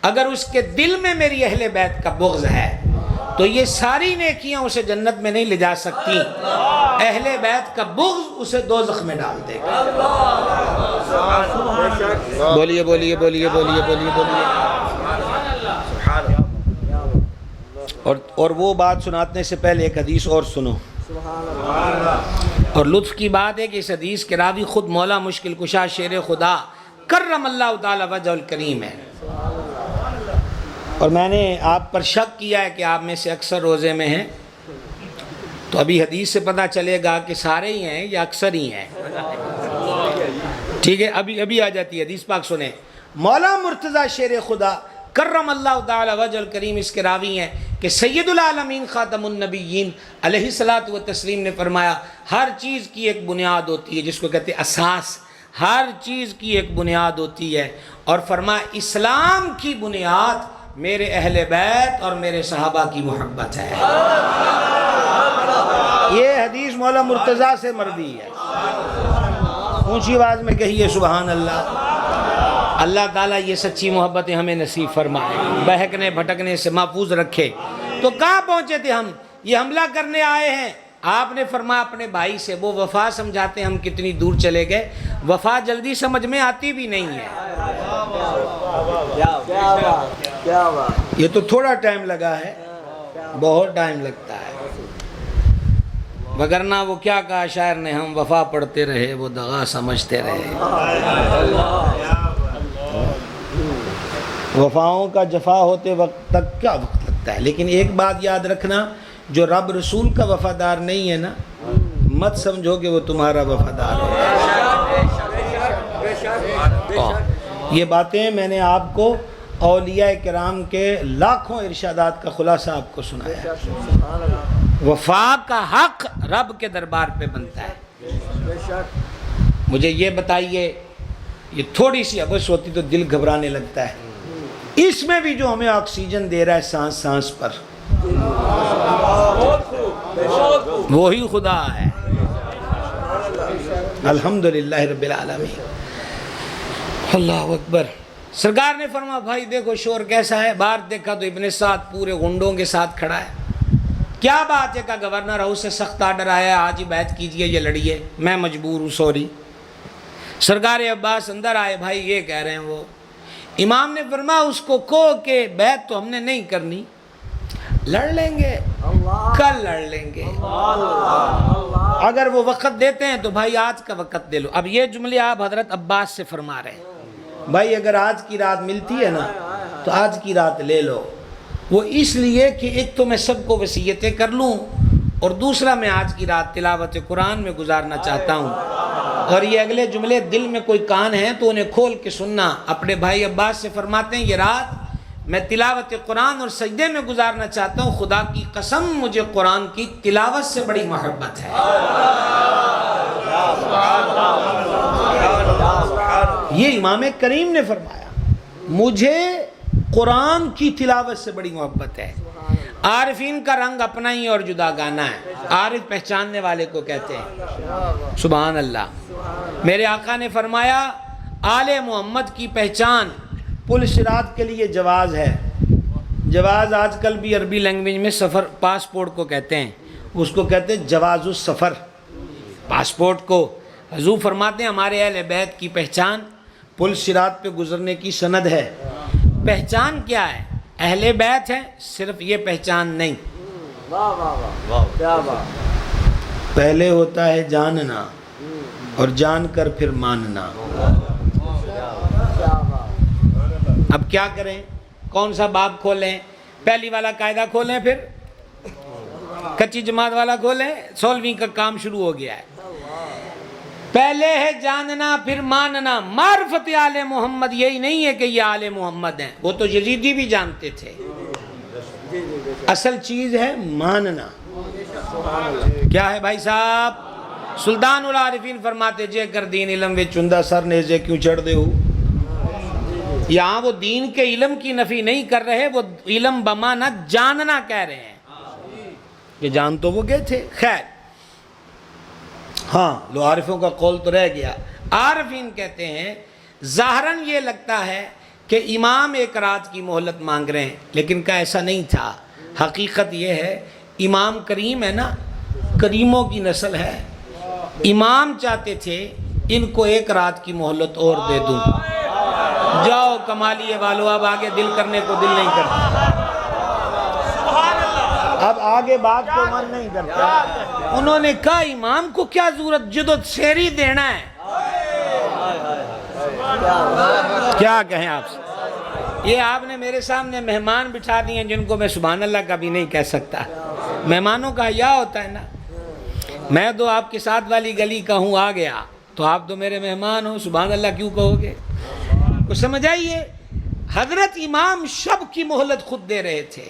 اگر اس کے دل میں میری اہل بیت کا بغض ہے تو یہ ساری نیکیاں اسے جنت میں نہیں لے جا سکتی. اہل بیت کا بغض اسے دوزخ میں ڈال دے گا. بولیے بولیے بولیے بولیے بولیے بولیے. اور وہ بات سنانے سے پہلے ایک حدیث اور سنو. اور لطف کی بات ہے کہ اس حدیث کے راوی خود مولا مشکل کشا شیر خدا کرم اللہ تعالی وجہ الکریم ہے. اور میں نے آپ پر شک کیا ہے کہ آپ میں سے اکثر روزے میں ہیں، تو ابھی حدیث سے پتہ چلے گا کہ سارے ہی ہیں یا اکثر ہی ہیں. ٹھیک ہے، ابھی آ جاتی ہے حدیث. پاک سنیں. مولا مرتضی شیر خدا کرم اللہ تعالی وجہ الکریم اس کے راوی ہیں کہ سید العالمین خاتم النبیین علیہ الصلوۃ والتسلیم نے فرمایا ہر چیز کی ایک بنیاد ہوتی ہے، جس کو کہتے ہیں اساس. ہر چیز کی ایک بنیاد ہوتی ہے، اور فرمایا اسلام کی بنیاد میرے اہل بیت اور میرے صحابہ کی محبت ہے. یہ حدیث مولا مرتضیٰ سے مروی ہے. اونچی آواز میں کہیے سبحان اللہ. اللہ تعالیٰ یہ سچی محبتیں ہمیں نصیب فرمائے، بہکنے بھٹکنے سے محفوظ رکھے. تو کہاں پہنچے تھے ہم؟ یہ حملہ کرنے آئے ہیں. آپ نے فرمایا اپنے بھائی سے، وہ وفا سمجھاتے ہیں ہم کتنی دور چلے گئے. وفا جلدی سمجھ میں آتی بھی نہیں ہے. یہ تو تھوڑا ٹائم لگا ہے، بہت ٹائم لگتا ہے. وگرنہ وہ کیا کہا شاعر نے، ہم وفا پڑھتے رہے وہ دغا سمجھتے رہے. وفاؤں کا جفا ہوتے وقت تک کیا وقت لگتا ہے. لیکن ایک بات یاد رکھنا، جو رب رسول کا وفادار نہیں ہے نا، مت سمجھو کہ وہ تمہارا وفادار ہے. یہ باتیں میں نے آپ کو اولیاء کرام کے لاکھوں ارشادات کا خلاصہ آپ کو سنایا. وفا کا حق رب کے دربار پہ بنتا ہے. مجھے یہ بتائیے، یہ تھوڑی سی حبس ہوتی تو دل گھبرانے لگتا ہے. اس میں بھی جو ہمیں آکسیجن دے رہا ہے سانس سانس پر، وہی خدا ہے. الحمدللہ رب العالمین. اللہ اکبر. سرکار نے فرمایا بھائی دیکھو شور کیسا ہے. باہر دیکھا تو ابن سعد پورے غنڈوں کے ساتھ کھڑا ہے. کیا بات ہے؟ کہ گورنر ہاؤس سے سخت آرڈر آیا ہے، آج ہی بیعت کیجئے، یہ لڑیے، میں مجبور ہوں، سوری. سرکار عباس اندر آئے، بھائی یہ کہہ رہے ہیں وہ. امام نے فرمایا اس کو کہو کہ بیعت تو ہم نے نہیں کرنی، لڑ لیں گے، کل لڑ لیں گے. اگر وہ وقت دیتے ہیں تو بھائی آج کا وقت دے لو. اب یہ جملے آپ حضرت عباس سے فرما رہے ہیں. بھائی اگر آج کی رات ملتی ہے نا تو آج کی رات لے لو. وہ اس لیے کہ ایک تو میں سب کو وصیتیں کر لوں، اور دوسرا میں آج کی رات تلاوت قرآن میں گزارنا چاہتا ہوں. اور یہ اگلے جملے دل میں کوئی کان ہیں تو انہیں کھول کے سننا. اپنے بھائی عباس سے فرماتے ہیں یہ رات میں تلاوت قرآن اور سجدے میں گزارنا چاہتا ہوں. خدا کی قسم مجھے قرآن کی تلاوت سے بڑی محبت ہے. یہ امام کریم نے فرمایا مجھے قرآن کی تلاوت سے بڑی محبت ہے. عارفین کا رنگ اپنا ہی اور جدا گانا ہے. عارف پہچاننے والے کو کہتے ہیں. سبحان اللہ. میرے آقا نے فرمایا آل محمد کی پہچان پل صراط کے لیے جواز ہے. جواز آج کل بھی عربی لینگویج میں سفر پاسپورٹ کو کہتے ہیں. اس کو کہتے ہیں جواز السفر، پاسپورٹ کو. حضور فرماتے ہیں ہمارے اہل بیت کی پہچان پل صراط پہ گزرنے کی سند ہے. پہچان کیا ہے؟ اہل بیت ہے، صرف یہ پہچان نہیں. پہلے ہوتا ہے جاننا، اور جان کر پھر ماننا. اب کیا کریں؟ کون سا باب کھولیں؟ پہلی والا قاعدہ کھولیں، پھر کچی جماعت والا کھولیں. 16ویں کا کام شروع ہو گیا ہے. پہلے ہے جاننا پھر ماننا. معرفت آل محمد یہی نہیں ہے کہ یہ آل محمد ہیں، وہ تو یزیدی بھی جانتے تھے. اصل چیز ہے ماننا. کیا ہے بھائی صاحب؟ سلطان العارفین فرماتے جے کر دین علم وچ چندہ سر نیزے کیوں چڑھ دے ہو. یہاں وہ دین کے علم کی نفی نہیں کر رہے، وہ علم بمانا جاننا کہہ رہے ہیں. کہ جان تو وہ گئے تھے. خیر ہاں لو عارفوں کا قول تو رہ گیا. عارفین کہتے ہیں ظاہراً یہ لگتا ہے کہ امام ایک رات کی مہلت مانگ رہے ہیں، لیکن کا ایسا نہیں تھا. حقیقت یہ ہے امام کریم ہے نا، کریموں کی نسل ہے. امام چاہتے تھے ان کو ایک رات کی مہلت اور دے دوں. جاؤ کمالیے والو، اب آگے دل کرنے کو دل نہیں کرتا، اب آگے بات کو من نہیں کرتا. انہوں نے کہا امام کو کیا ضرورت، جدو شیری دینا ہے. کیا کہیں آپ سے؟ یہ آپ نے میرے سامنے مہمان بٹھا دیے ہیں جن کو میں سبحان اللہ کا بھی نہیں کہہ سکتا. مہمانوں کا حیا ہوتا ہے نا. میں تو آپ کے ساتھ والی گلی کا ہوں، آ گیا تو آپ تو میرے مہمان ہو، سبحان اللہ کیوں کہو گے؟ کچھ سمجھ آئیے. حضرت امام شب کی مہلت خود دے رہے تھے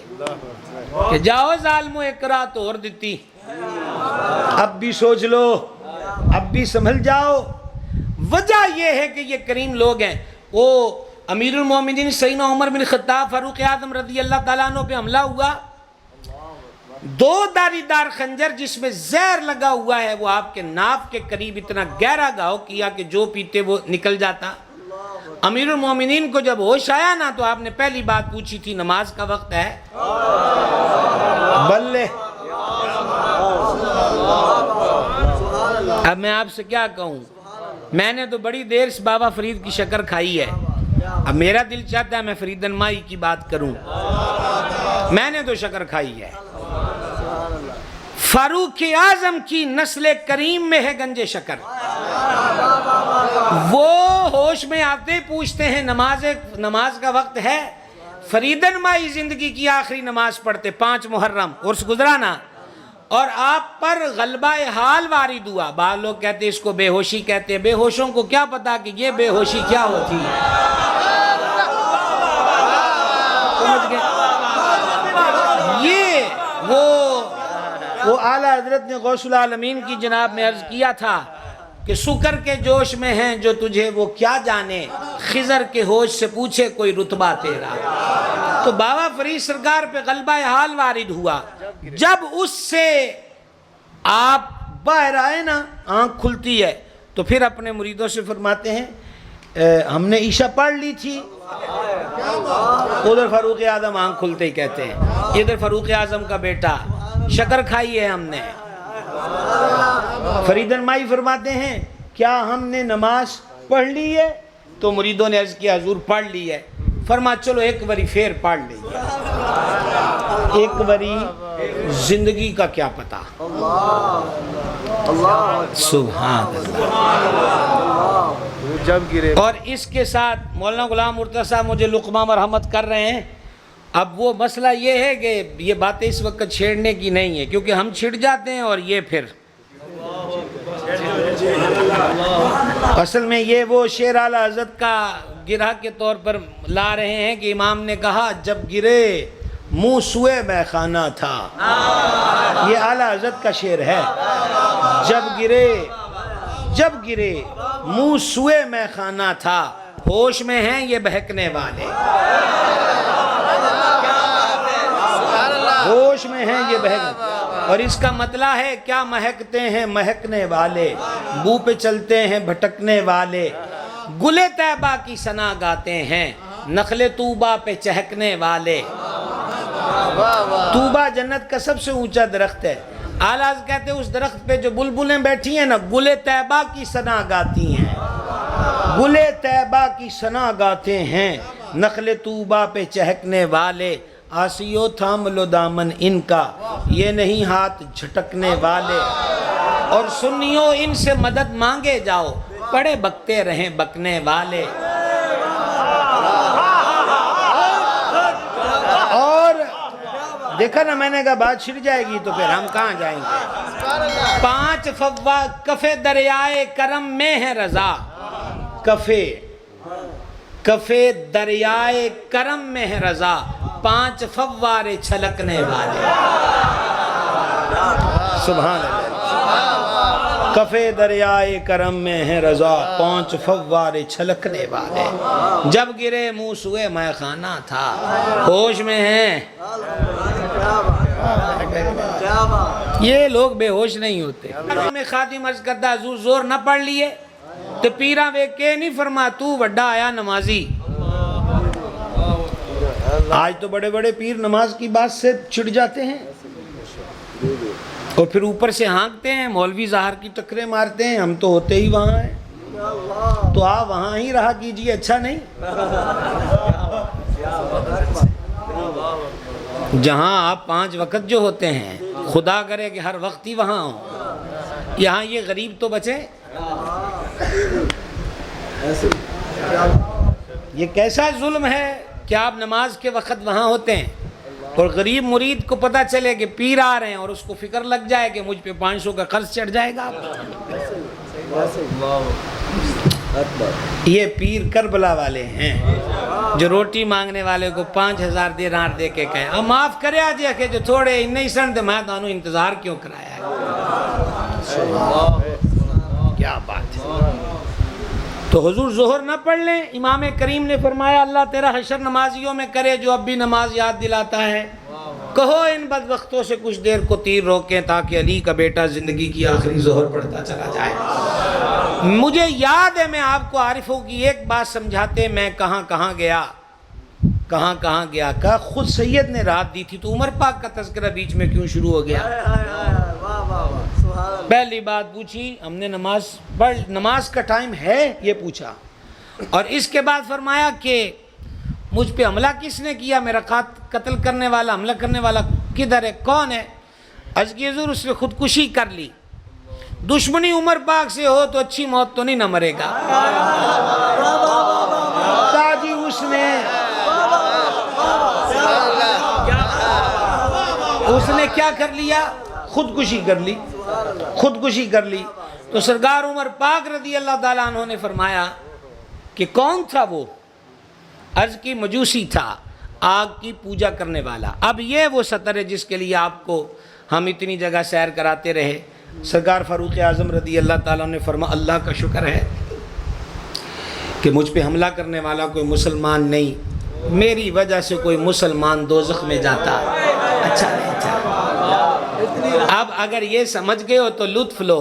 کہ جاؤ ظالمو ایک رات اور دیتی، اب بھی سوچ لو، اب بھی سنبھل جاؤ. وجہ یہ ہے کہ یہ کریم لوگ ہیں. وہ امیر المومنین سیدنا عمر بن خطاب فاروق اعظم رضی اللہ تعالیٰ عنہ پہ حملہ ہوا. 2 داری دار خنجر جس میں زہر لگا ہوا ہے وہ آپ کے ناف کے قریب اتنا گہرا گھاؤ کیا کہ جو پیتے وہ نکل جاتا. امیر المومنین کو جب ہوش آیا نا تو آپ نے پہلی بات پوچھی تھی نماز کا وقت ہے. بلے اب میں آپ سے کیا کہوں، میں نے تو بڑی دیر سے بابا فرید کی شکر کھائی ہے. اب میرا دل چاہتا ہے میں فریدن مائی کی بات کروں. میں نے تو شکر کھائی ہے. فاروق اعظم کی نسل کریم میں ہے گنج شکر. وہ ہوش میں آتے پوچھتے ہیں نماز کا وقت ہے. فریدن مائی زندگی کی آخری نماز پڑھتے 5 محرم عرس گزرانا، اور آپ پر غلبہ حال وارد ہوا. بعض لوگ کہتے اس کو بے ہوشی کہتے ہیں. بے ہوشوں کو کیا پتا کہ یہ بے ہوشی کیا ہوتی ہے. سمجھ گئے؟ یہ وہ اعلیٰ حضرت نے غوث العالمین کی جناب میں عرض کیا تھا کہ سکر کے جوش میں ہیں جو تجھے وہ کیا جانے، خضر کے ہوش سے پوچھے کوئی رتبہ تیرا. تو بابا فرید سرکار پہ غلبہ حال وارد ہوا. جب اس سے آپ باہر آئے نا آنکھ کھلتی ہے تو پھر اپنے مریدوں سے فرماتے ہیں ہم نے عشاء پڑھ لی تھی. ادھر فاروق اعظم آنکھ کھلتے ہی کہتے ہیں ادھر فاروق اعظم کا بیٹا شکر کھائی ہے ہم نے. فریدن مائی فرماتے ہیں کیا ہم نے نماز پڑھ لی ہے؟ تو مریدوں نے عرض کیا حضور پڑھ لی ہے. فرما چلو ایک باری پھر پڑھ لیں. ایک باری زندگی کا کیا پتا. سبحان اللہ. اور اس کے ساتھ مولانا غلام مرتضیٰ صاحب مجھے لقمہ مرحمت کر رہے ہیں. اب وہ مسئلہ یہ ہے کہ یہ باتیں اس وقت چھیڑنے کی نہیں ہے کیونکہ ہم چھڑ جاتے ہیں اور یہ پھر اصل میں یہ وہ شعر اعلیٰ حضرت کا گرہ کے طور پر لا رہے ہیں کہ امام نے کہا جب گرے منہ سوئے میں خانہ تھا. یہ اعلیٰ حضرت کا شعر ہے. جب گرے منہ سوئے میں خانہ تھا، ہوش میں ہیں یہ بہکنے والے. ہوش میں ہیں یہ بہکنے. اور اس کا مطلب ہے کیا مہکتے ہیں مہکنے والے، بو پہ چلتے ہیں بھٹکنے والے، گلے طیبہ کی ثنا گاتے ہیں، نخل طوبہ پہ چہکنے والے. طوبہ جنت کا سب سے اونچا درخت ہے. اعلیٰ کہتے ہیں اس درخت پہ جو بلبلیں بیٹھی ہیں نا گلے طیبہ کی ثنا گاتی ہیں. گلے طیبہ کی ثنا گاتے ہیں، نخل طوبہ پہ چہکنے والے. آسیو تھام لو دامن ان کا، یہ نہیں ہاتھ جھٹکنے والے. اور سنیو ان سے مدد مانگے جاؤ، پڑے بکتے رہیں بکنے والے. اور دیکھا نا میں نے کہا بات چھڑ جائے گی تو پھر ہم کہاں جائیں گے. 5 فوار کفے دریائے کرم میں ہے رضا، کفے دریائے کرم میں ہے رضا، 5 فوارے چھلکنے والے، سبحان اللہ، کفے دریائے کرم میں ہے رضا، 5 فوارے چھلکنے والے، جب گرے منہ سوئے میں خانہ تھا، ہوش میں ہیں۔ یہ لوگ بے ہوش نہیں ہوتے۔ میں خادم عرض کرتا حضور زور نہ پڑھ لیے تو پیرا وے کے نہیں فرما تو وڈا آیا نمازی۔ آج تو بڑے بڑے پیر نماز کی بات سے چھڑ جاتے ہیں اور پھر اوپر سے ہانکتے ہیں، مولوی ظاہر کی ٹکرے مارتے ہیں، ہم تو ہوتے ہی وہاں ہیں، تو آپ وہاں ہی رہا کیجئے، اچھا نہیں؟ جہاں آپ 5 وقت جو ہوتے ہیں خدا کرے کہ ہر وقت ہی وہاں ہوں، یہاں یہ غریب تو بچے۔ یہ کیسا ظلم ہے کہ آپ نماز کے وقت وہاں ہوتے ہیں اور غریب مرید کو پتہ چلے کہ پیر آ رہے ہیں اور اس کو فکر لگ جائے کہ مجھ پہ 500 کا قرض چڑھ جائے گا۔ یہ پیر کربلا والے ہیں جو روٹی مانگنے والے کو 5000 دینار دے کے کہیں اب معاف کرے آجے کہ جو تھوڑے نہیں سن دے میں دانوں انتظار کیوں کرایا ہے۔ کیا بات ہے۔ تو حضور ظہر نہ پڑھ لیں، امام کریم نے فرمایا اللہ تیرا حشر نمازیوں میں کرے جو اب بھی نماز یاد دلاتا ہے، کہو ان بدبختوں سے کچھ دیر کو تیر روکیں تاکہ علی کا بیٹا زندگی کی آخری ظہر پڑھتا چلا جائے۔ مجھے یاد ہے میں آپ کو عارفوں کی ایک بات سمجھاتے میں کہاں گیا کہا خود سید نے رات دی تھی تو عمر پاک کا تذکرہ بیچ میں کیوں شروع ہو گیا؟ پہلی بات پوچھی ہم نے نماز کا ٹائم ہے یہ پوچھا، اور اس کے بعد فرمایا کہ مجھ پہ حملہ کس نے کیا، میرا قتل کرنے والا حملہ کرنے والا کدھر ہے، کون ہے؟ عرض کی حضور اس نے خودکشی کر لی۔ دشمنی عمر پاک سے ہو تو اچھی موت تو نہیں نہ مرے گا۔ تاجی اس نے کیا کر لیا؟ خودکشی کر لی۔ تو سرکار عمر پاک رضی اللہ تعالیٰ عنہ نے فرمایا کہ کون تھا وہ؟ عرض کی مجوسی تھا، آگ کی پوجا کرنے والا۔ اب یہ وہ سطر ہے جس کے لیے آپ کو ہم اتنی جگہ سیر کراتے رہے۔ سرکار فاروق اعظم رضی اللہ تعالیٰ نے فرمایا اللہ کا شکر ہے کہ مجھ پہ حملہ کرنے والا کوئی مسلمان نہیں، میری وجہ سے کوئی مسلمان دوزخ میں جاتا، اچھا نہیں تھا۔ اب اگر یہ سمجھ گئے ہو تو لطف لو،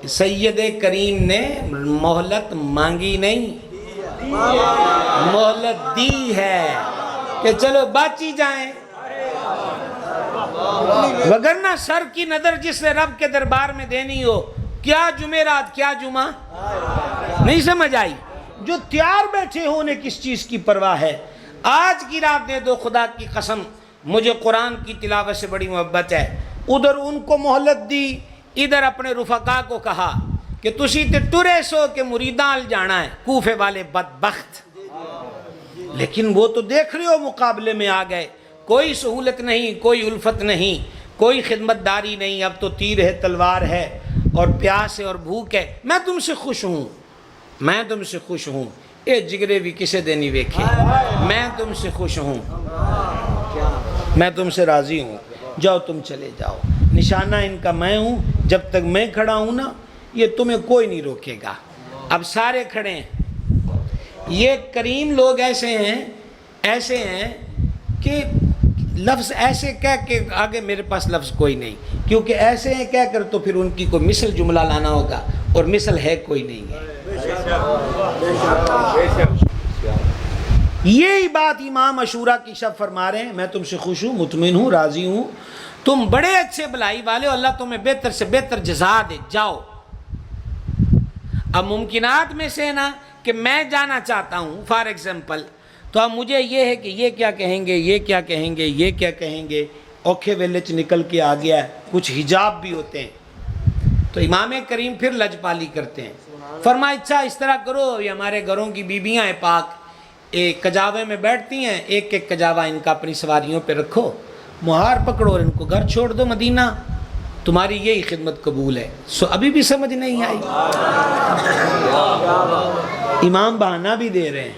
سید کریم نے مہلت مانگی نہیں، مہلت دی ہے کہ چلو باچی جائیں، وگرنہ سر کی نظر جس نے رب کے دربار میں دینی ہو، کیا جمعرات کیا جمعہ، نہیں سمجھ آئی؟ جو تیار بیٹھے ہو انہیں کس چیز کی پرواہ ہے؟ آج کی رات دے دو، خدا کی قسم مجھے قرآن کی تلاوت سے بڑی محبت ہے۔ ادھر ان کو مہلت دی، ادھر اپنے رفقا کو کہا کہ تسی تے ٹرے سو کہ مریدان جانا ہے، کوفے والے بدبخت، لیکن وہ تو دیکھ رہے ہو مقابلے میں آ گئے، کوئی سہولت نہیں، کوئی الفت نہیں، کوئی خدمت داری نہیں، اب تو تیر ہے تلوار ہے اور پیاس ہے اور بھوک ہے۔ میں تم سے خوش ہوں، اے جگرے بھی کسے دینی ویکھے، میں تم سے خوش ہوں، میں تم سے راضی ہوں، جاؤ تم چلے جاؤ، نشانہ ان کا میں ہوں، جب تک میں کھڑا ہوں نا یہ تمہیں کوئی نہیں روکے گا۔ اب سارے کھڑے ہیں، یہ کریم لوگ ایسے ہیں کہ لفظ ایسے کہہ کے آگے میرے پاس لفظ کوئی نہیں، کیونکہ ایسے ہیں کہہ کر تو پھر ان کی کوئی مثل جملہ لانا ہوگا اور مثل ہے کوئی نہیں ہے۔ یہی بات امام عاشورہ کی شب فرما رہے ہیں، میں تم سے خوش ہوں، مطمئن ہوں، راضی ہوں، تم بڑے اچھے بلائی والے ہو، اللہ تمہیں بہتر سے بہتر جزا دے، جاؤ۔ اب ممکنات میں سے نا کہ میں جانا چاہتا ہوں فار ایگزامپل، تو اب مجھے یہ ہے کہ یہ کیا کہیں گے، اوکھے ویلے چ نکل کے آ گیا ہے، کچھ حجاب بھی ہوتے ہیں، تو امام کریم پھر لجپالی کرتے ہیں، فرمایا اچھا اس طرح کرو، یہ ہمارے گھروں کی بیبیاں ہیں پاک، ایک کجاوے میں بیٹھتی ہیں، ایک کجاوا ان کا اپنی سواریوں پہ رکھو، مہار پکڑو اور ان کو گھر چھوڑ دو مدینہ، تمہاری یہی خدمت قبول ہے. ابھی بھی سمجھ نہیں آئی؟ امام بہانہ بھی دے رہے ہیں،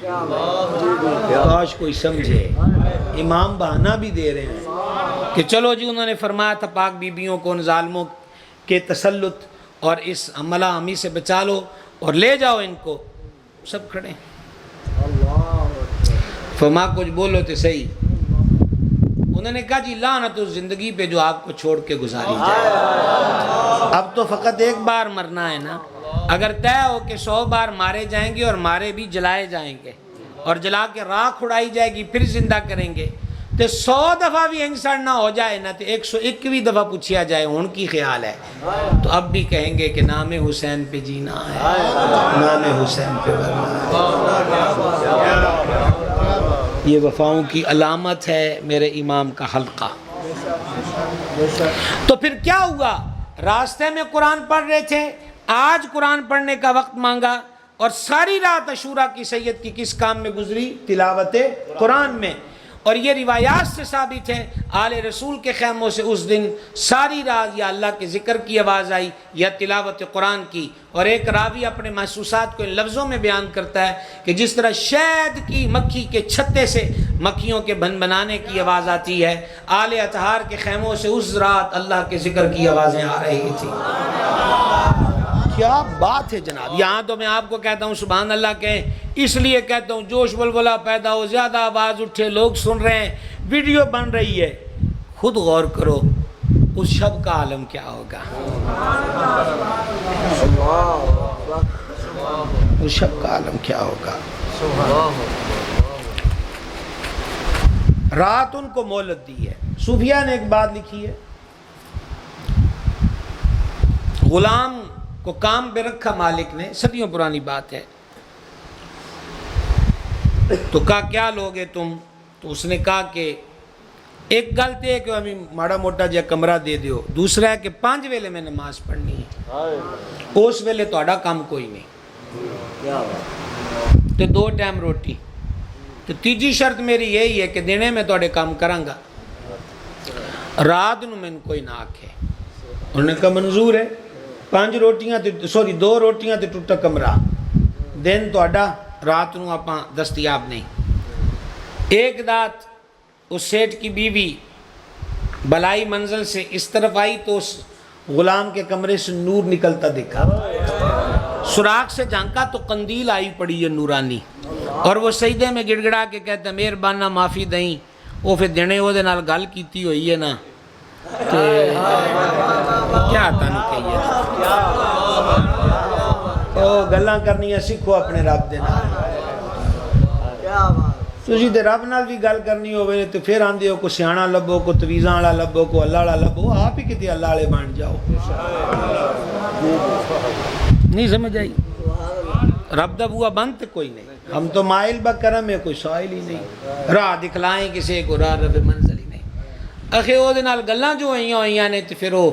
کاش کوئی سمجھے. امام بہانہ بھی دے رہے ہیں کہ چلو جی انہوں نے فرمایا تھا پاک بیبیوں کو ان ظالموں کے تسلط اور اس عملہ ہمی سے بچا لو اور لے جاؤ ان کو. سب کھڑے ہیں. فرما کچھ بولو تو صحیح. انہوں نے کہا جی لعنت اس زندگی پہ جو آپ کو چھوڑ کے گزاری جائے. اب تو فقط ایک بار مرنا ہے نا. اگر طے ہو کہ 100 بار مارے جائیں گے اور مارے بھی جلائے جائیں گے اور جلا کے راکھ اڑائی جائے گی پھر زندہ کریں گے تو 100 دفعہ بھی انسان نہ ہو جائے نا تو 101ویں دفعہ پوچھیا جائے ان کی خیال ہے تو اب بھی کہیں گے کہ نام حسین پہ جینا ہے، نام حسین پہ مرنا ہے. یہ وفاؤں کی علامت ہے میرے امام کا حلقہ. تو پھر کیا ہوا؟ راستے میں قرآن پڑھ رہے تھے، آج قرآن پڑھنے کا وقت مانگا اور ساری رات عاشوراء کی سید کی کس کام میں گزری؟ تلاوت قرآن میں. اور یہ روایات سے ثابت ہے آل رسول کے خیموں سے اس دن ساری رات یا اللہ کے ذکر کی آواز آئی یا تلاوت قرآن کی. اور ایک راوی اپنے محسوسات کو ان لفظوں میں بیان کرتا ہے کہ جس طرح شہد کی مکھی کے چھتے سے مکھیوں کے بنانے کی آواز آتی ہے، آل اطہار کے خیموں سے اس رات اللہ کے ذکر کی آوازیں آ رہی تھی. کیا بات ہے جناب. یہاں تو میں آپ کو کہتا ہوں سبحان اللہ کہیں، اس لیے کہتا ہوں جوش ولولہ پیدا ہو، زیادہ آواز اٹھے، لوگ سن رہے ہیں، ویڈیو بن رہی ہے. خود غور کرو اس شب کا عالم کیا ہوگا، اس شب کا عالم کیا ہوگا. رات ان کو مہلت دی ہے. صوفیہ نے ایک بات لکھی ہے، غلام کو کام پہ رکھا مالک نے، صدیوں پرانی بات ہے. تو کہا کیا لوگے تم؟ تو اس نے کہا کہ ایک غلطی ہے کہ ہمیں ماڑا موٹا جا کمرہ دے دیو، دوسرا ہے کہ 5 ویلے میں نماز پڑھنی ہے، اس ویلے تہاڈا کام کوئی نہیں، تو 2 ٹائم روٹی. تو تیجی شرط میری یہی ہے کہ دنے میں تہاڈے کام کراں گا، رات نو میں کوئی نہ آکھے. انہوں نے کہا منظور ہے. 2 روٹیاں تے ٹوٹا کمرہ، دن تہاڈا، رات نو آپاں دستیاب نہیں. ایک رات اس سیٹھ کی بیوی بلائی منزل سے اس طرف آئی تو اس غلام کے کمرے سے نور نکلتا دیکھا. سوراخ سے جھانکا تو قندیل آئی پڑی ہے نورانی، اور وہ سجدے میں گڑ گڑا کے کہتا مہربانہ معافی دیں. وہ پھر دینے وہ دے نال گل کیتی ہوئی ہے نا، کیا تانوں کہیے او گلاں کرنیاں سیکھو اپنے رب دے نال. تسی تے رب نال بھی گل کرنی ہوئے تو پھر آندے ہو کو سیاںا لبو، کو تویزاں والا لبو، کو اللہ والا لبو، آپ ہی کتے اللہ والے بن جاؤ. نہیں سمجھ آئی؟ رب دا بوا بند کوئی نہیں. ہم تو مائل بکرم ہے، کوئی سائل ہی نہیں. راہ دکھلائیں کسی کو راہ رب منزل ہی نہیں. اخے او دے نال گلاں جو ہوئیاں نے تو پھر وہ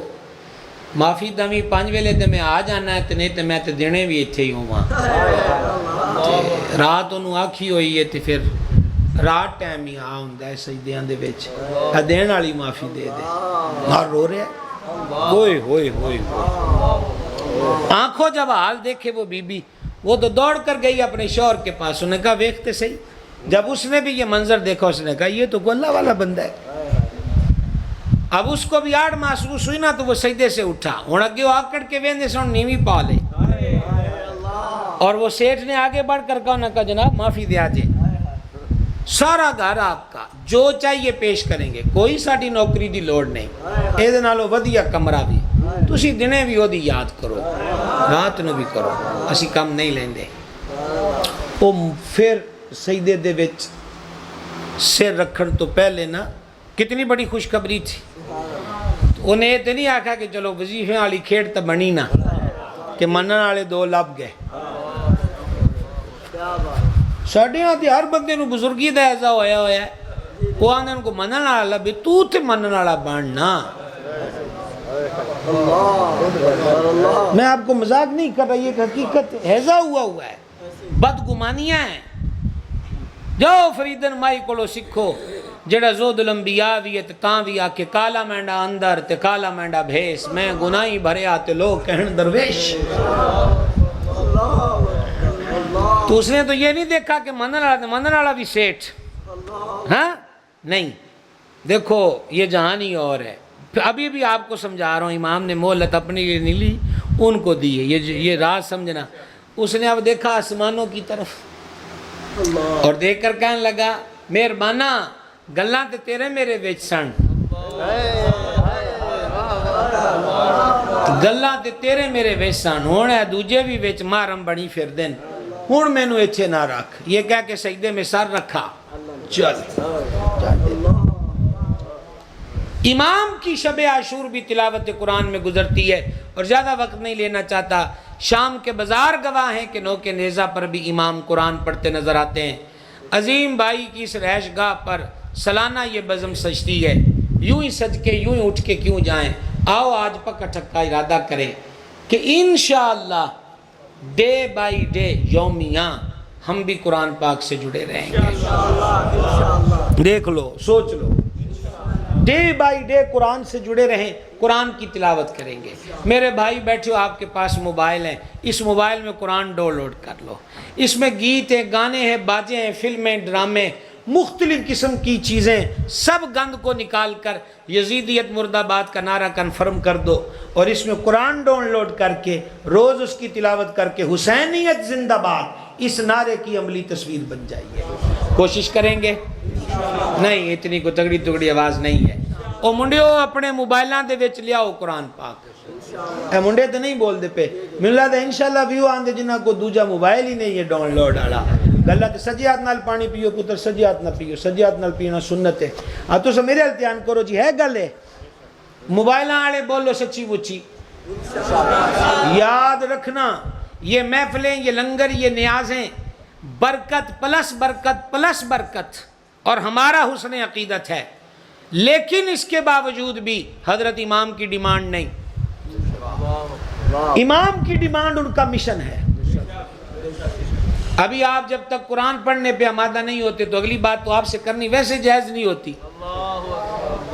معافی دمی 5 ویلے تے میں آ جانا ہے، نہیں تو میں تے دینے بھی اتھے ہی ہوں. رات انہوں آکھی ہوئی ہے تو پھر رات ٹائم ہی آ ہوں ہے سجدیاں دے وچ دین والی معافی دے دے. اور رو رہے ہیں ہوئے ہوئے ہوئے آنکھوں جب حال دیکھے وہ بی بی، وہ تو دوڑ کر گئی اپنے شوہر کے پاس. انہوں نے کہا ویکھتے صحیح. جب اس نے بھی یہ منظر دیکھا اس نے کہا یہ تو اللہ والا بندہ ہے. اب اس کو بھی آڑ محسوس ہوئی نا تو وہ سجدے سے اٹھا. ہوں اگے وہ آکڑ کے ویندے سے نیوی پا لے. اور وہ سیٹھ نے آگے بڑھ کر کہا، انہوں نے کہا جناب معافی دیا جے، سارا گھر آپ کا، جو چاہیے پیش کریں گے، کوئی ساڑی نوکری دی لوڑ نہیں. اے دے نالو ودیا کمرہ بھی، تسی دنے بھی وہ دی یاد کرو، رات نو بھی کرو، اسی کم نہیں لیندے. وہ پھر سجدے دے وچ سر رکھن تو پہلے نا کتنی بڑی خوشخبری تھی. انہیں یہ تو نہیں آکھا کہ چلو وظیفے والی کھیڑ تو بنی نا کہ منن والے 2 لب گئے. ساڑھے ہاں ہر بندے نو بزرگی دا ایزا ہویا ہے، وہ آنے ان کو منن والا لبے، تو تے منن والا بننا. میں آپ کو مذاق نہیں کر رہا، یہ حقیقت ایزا ہوا ہے. بدگمانیاں ہیں. جاؤ فریدن مائی کولو سکھو، جڑا زود الانبیاء بھی ہے تاں بھی آکے کالا مینڈا اندر تے کالا مینڈا بھیس میں گناہی بھرے آتے لوگ کہن درویش. تو اس نے تو یہ نہیں دیکھا کہ منن والا بھی سیٹھ. ہاں نہیں، دیکھو یہ جہانی اور ہے. ابھی بھی آپ کو سمجھا رہا ہوں، امام نے مہلت اپنے لیے نہیں لی، ان کو دی ہے. یہ راز سمجھنا. اس نے اب دیکھا آسمانوں کی طرف اور دیکھ کر کہنے لگا مہربانا گلاں تے تیرے میرے وچ سن، گلاں تے تیرے میرے وچ سن، ہن اے دوجے بھی وچ مارم بنی پھر دین، ہن مینوں ایتھے نہ رکھ. یہ کہہ کے سجدے میں سر رکھا. چل امام کی شب عاشور بھی تلاوت قرآن میں گزرتی ہے. اور زیادہ وقت نہیں لینا چاہتا. شام کے بازار گواہ ہیں کہ نوک نیزہ پر بھی امام قرآن پڑھتے نظر آتے ہیں. عظیم بھائی کی اس رہائش گاہ پر سالانہ یہ بزم سجتی ہے. یوں ہی سج کے یوں ہی اٹھ کے کیوں جائیں. آؤ آج پکا ٹھکا ارادہ کریں کہ انشاءاللہ ڈے بائی ڈے یومیہ ہم بھی قرآن پاک سے جڑے رہیں گے. دیکھ لو، سوچ لو، ڈے بائی ڈے قرآن سے جڑے رہیں، قرآن کی تلاوت کریں گے. میرے بھائی بیٹھے ہو، آپ کے پاس موبائل ہیں، اس موبائل میں قرآن ڈاؤن لوڈ کر لو. اس میں گیت ہیں، گانے ہیں، باجے ہیں، فلمیں، ڈرامے، مختلف قسم کی چیزیں، سب گند کو نکال کر یزیدیت مرد آباد کا نعرہ کنفرم کر دو اور اس میں قرآن ڈاؤن لوڈ کر کے روز اس کی تلاوت کر کے حسینیت زندہ باد اس نعرے کی عملی تصویر بن جائیے. کوشش کریں گے؟ نہیں، اتنی کو تگڑی تگڑی آواز نہیں ہے. او منڈیو اپنے موبائلاں دے وچ لیاؤ قرآن پاک. اے منڈے تے نہیں بول دے پہ ملا دے انشاءاللہ ویو آندے جنہ کو دوجا موبائل ہی نہیں ہے ڈاؤن لوڈ والا. گلہ تے سجی ہاتھ نال پانی پیو پتر، سجی ہاتھ نہ پیو، سجی ہاتھ نال پینا سنت ہے. ہاں تو میرے التیان کرو جی، ہے گل ہے موبائلاں والے بولو سچی مچی. یاد رکھنا یہ محفلیں، یہ لنگر، یہ نیازیں برکت پلس برکت پلس برکت اور ہمارا حسن عقیدت ہے. لیکن اس کے باوجود بھی حضرت امام کی ڈیمانڈ نہیں. امام کی ڈیمانڈ ان کا مشن ہے. ابھی آپ جب تک قرآن پڑھنے پہ آمادہ نہیں ہوتے تو اگلی بات تو آپ سے کرنی ویسے جائز نہیں ہوتی،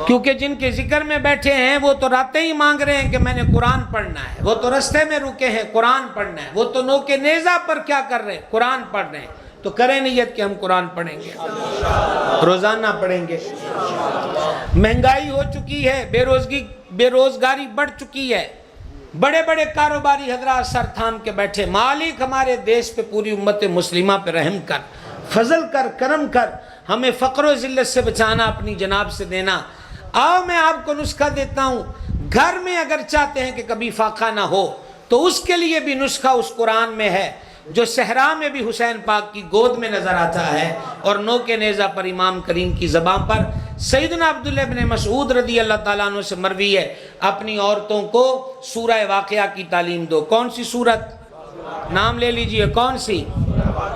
کیونکہ جن کے ذکر میں بیٹھے ہیں وہ تو راتیں ہی مانگ رہے ہیں کہ میں نے قرآن پڑھنا ہے. وہ تو رستے میں رکے ہیں، قرآن پڑھنا ہے. وہ تو نوک نیزہ پر کیا کر رہے ہیں؟ قرآن پڑھ رہے ہیں. تو کریں نیت کہ ہم قرآن پڑھیں گے، روزانہ پڑھیں گے. مہنگائی ہو چکی ہے، بے روزگاری بڑھ چکی ہے. بڑے بڑے کاروباری حضرات سر تھام کے بیٹھے. مالک ہمارے دیش پہ، پوری امت مسلمہ پہ رحم کر، فضل کر، کرم کر، ہمیں فقر و ذلت سے بچانا، اپنی جناب سے دینا. آؤ میں آپ کو نسخہ دیتا ہوں. گھر میں اگر چاہتے ہیں کہ کبھی فاقہ نہ ہو تو اس کے لیے بھی نسخہ اس قرآن میں ہے جو صحرا میں بھی حسین پاک کی گود میں نظر آتا ہے اور نوک نیزہ پر امام کریم کی زبان پر. سیدنا عبداللہ بن مسعود رضی اللہ تعالیٰ عنہ سے مروی ہے، اپنی عورتوں کو سورہ واقعہ کی تعلیم دو. کون سی سورت؟ نام لے لیجئے. کون سی؟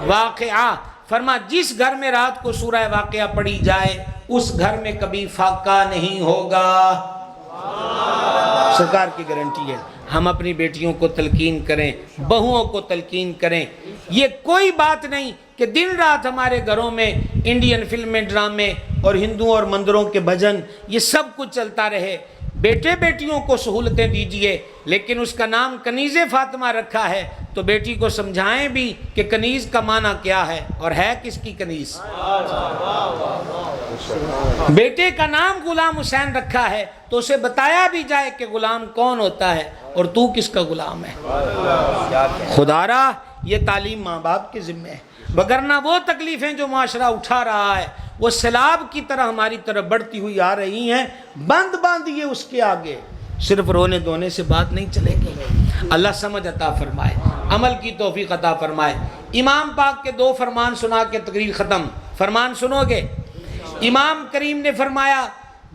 واقعہ. فرما جس گھر میں رات کو سورہ واقعہ پڑھی جائے اس گھر میں کبھی فاقہ نہیں ہوگا. سرکار کی گارنٹی ہے. ہم اپنی بیٹیوں کو تلقین کریں، بہوؤں کو تلقین کریں. یہ کوئی بات نہیں کہ دن رات ہمارے گھروں میں انڈین فلمیں، ڈرامے اور ہندوؤں اور مندروں کے بھجن یہ سب کچھ چلتا رہے. بیٹے بیٹیوں کو سہولتیں دیجئے، لیکن اس کا نام کنیز فاطمہ رکھا ہے تو بیٹی کو سمجھائیں بھی کہ کنیز کا معنی کیا ہے اور ہے کس کی کنیز. بیٹے کا نام غلام حسین رکھا ہے تو اسے بتایا بھی جائے کہ غلام کون ہوتا ہے اور تو کس کا غلام ہے. خدا را یہ تعلیم ماں باپ کے ذمہ ہے، وگرنہ وہ تکلیفیں جو معاشرہ اٹھا رہا ہے وہ سیلاب کی طرح ہماری طرف بڑھتی ہوئی آ رہی ہیں. بند باندھیے اس کے آگے، صرف رونے دھونے سے بات نہیں چلے گی. اللہ سمجھ عطا فرمائے، عمل کی توفیق عطا فرمائے. امام پاک کے 2 فرمان سنا کے تقریر ختم. فرمان سنو گے؟ امام کریم نے فرمایا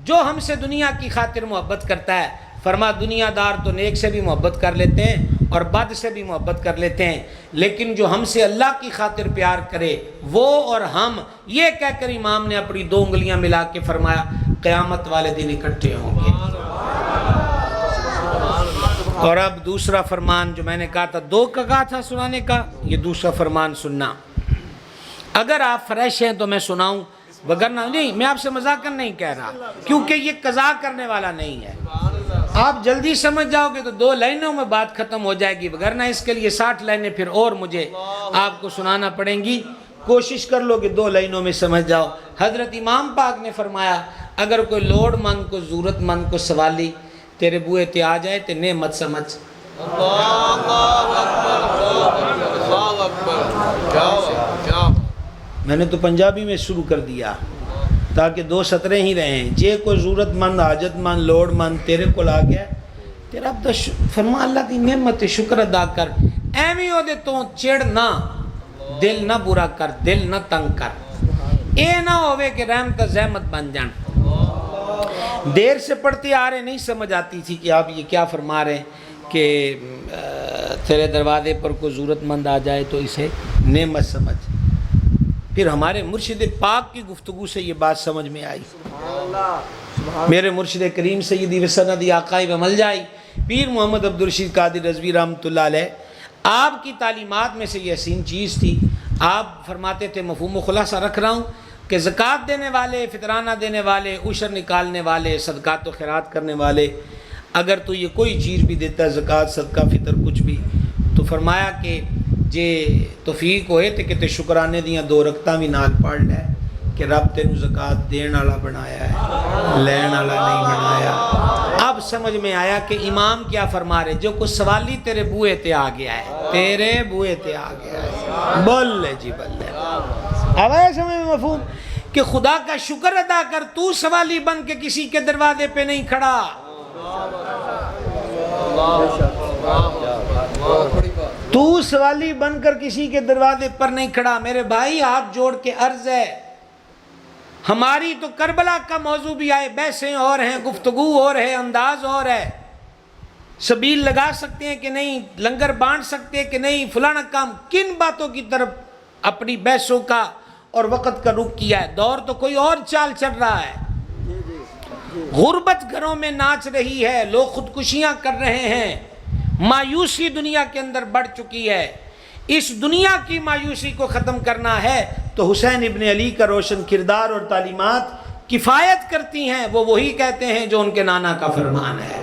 جو ہم سے دنیا کی خاطر محبت کرتا ہے، فرما دنیا دار تو نیک سے بھی محبت کر لیتے ہیں اور بد سے بھی محبت کر لیتے ہیں، لیکن جو ہم سے اللہ کی خاطر پیار کرے وہ اور ہم، یہ کہہ کر امام نے اپنی 2 انگلیاں ملا کے فرمایا قیامت والے دن اکٹھے ہوں گے. اور اب دوسرا فرمان جو میں نے کہا تھا 2 کا کہا تھا سنانے کا، یہ دوسرا فرمان سننا. اگر آپ فریش ہیں تو میں سناؤں، وگرنہ نہیں، میں آپ سے مذاقاً نہیں کہہ رہا، کیونکہ یہ قضا کرنے والا نہیں ہے۔ آپ جلدی سمجھ جاؤ گے تو 2 لائنوں میں بات ختم ہو جائے گی، وگرنہ اس کے لیے 60 لائنیں پھر اور مجھے آپ کو سنانا پڑیں گی۔ کوشش کر لو کہ 2 لائنوں میں سمجھ جاؤ۔ حضرت امام پاک نے فرمایا اگر کوئی لوڑ مند کو، ضرورت مند کو سوالی تیرے بوئے تے آ جائے تے نعمت سمجھ۔ میں نے تو پنجابی میں شروع کر دیا تاکہ 2 سطریں ہی رہیں۔ جے کوئی ضرورت مند، حاجت مند، لوڑ مند تیرے کو آ گیا، تیرا اب فرما اللہ دی نعمت شکر ادا کر، ایویں او دے تو چڑ نہ، دل نہ برا کر، دل نہ تنگ کر، اے نہ ہوئے کہ رحمت زحمت بن جان۔ دیر سے پڑھتے آ رہے، نہیں سمجھ آتی تھی کہ آپ یہ کیا فرما رہے ہیں کہ تیرے دروازے پر کوئی ضرورت مند آ جائے تو اسے نعمت سمجھ۔ پھر ہمارے مرشد پاک کی گفتگو سے یہ بات سمجھ میں آئی۔ میرے مرشد کریم سیدی وسندی آقائی و ملجائی پیر محمد عبدالرشید قادری رضوی رحمۃ اللہ علیہ، آپ کی تعلیمات میں سے یہ حسین چیز تھی، آپ فرماتے تھے، مفہوم و خلاصہ رکھ رہا ہوں، کہ زکوٰۃ دینے والے، فطرانہ دینے والے، عشر نکالنے والے، صدقات و خیرات کرنے والے، اگر تو یہ کوئی چیز بھی دیتا ہے، زکوٰۃ، صدقہ، فطر، کچھ بھی، تو فرمایا کہ جے توفیق ہوئے تے کہ تے شکرانے دیاں 2 رکعتاں بھی نال پڑھ لے کہ رب تینوں زکوٰۃ دین والا بنایا ہے، لین والا نہیں بنایا۔ اب سمجھ میں آیا کہ امام کیا فرما رہے، جو کوئی سوالی تیرے بوئے تے آ گیا ہے، تیرے بوئے تے آ گیا ہے، بول لے جی بول لے۔ اب آیا سمجھ میں مفہوم کہ خدا کا شکر ادا کر، تو سوالی بن کے کسی کے دروازے پہ نہیں کھڑا۔ تو سوالی بن کر کسی کے دروازے پر نہیں کھڑا۔ میرے بھائی ہاتھ جوڑ کے عرض ہے، ہماری تو کربلا کا موضوع بھی آئے، بحثیں اور ہیں، گفتگو اور ہے، انداز اور ہے، سبیل لگا سکتے ہیں کہ نہیں، لنگر بانٹ سکتے ہیں کہ نہیں، فلانا کام، کن باتوں کی طرف اپنی بحثوں کا اور وقت کا رخ کیا ہے۔ دور تو کوئی اور چال چل رہا ہے، غربت گھروں میں ناچ رہی ہے، لوگ خودکشیاں کر رہے ہیں، مایوسی دنیا کے اندر بڑھ چکی ہے۔ اس دنیا کی مایوسی کو ختم کرنا ہے تو حسین ابن علی کا روشن کردار اور تعلیمات کفایت کرتی ہیں، وہ وہی کہتے ہیں جو ان کے نانا کا فرمان ہے۔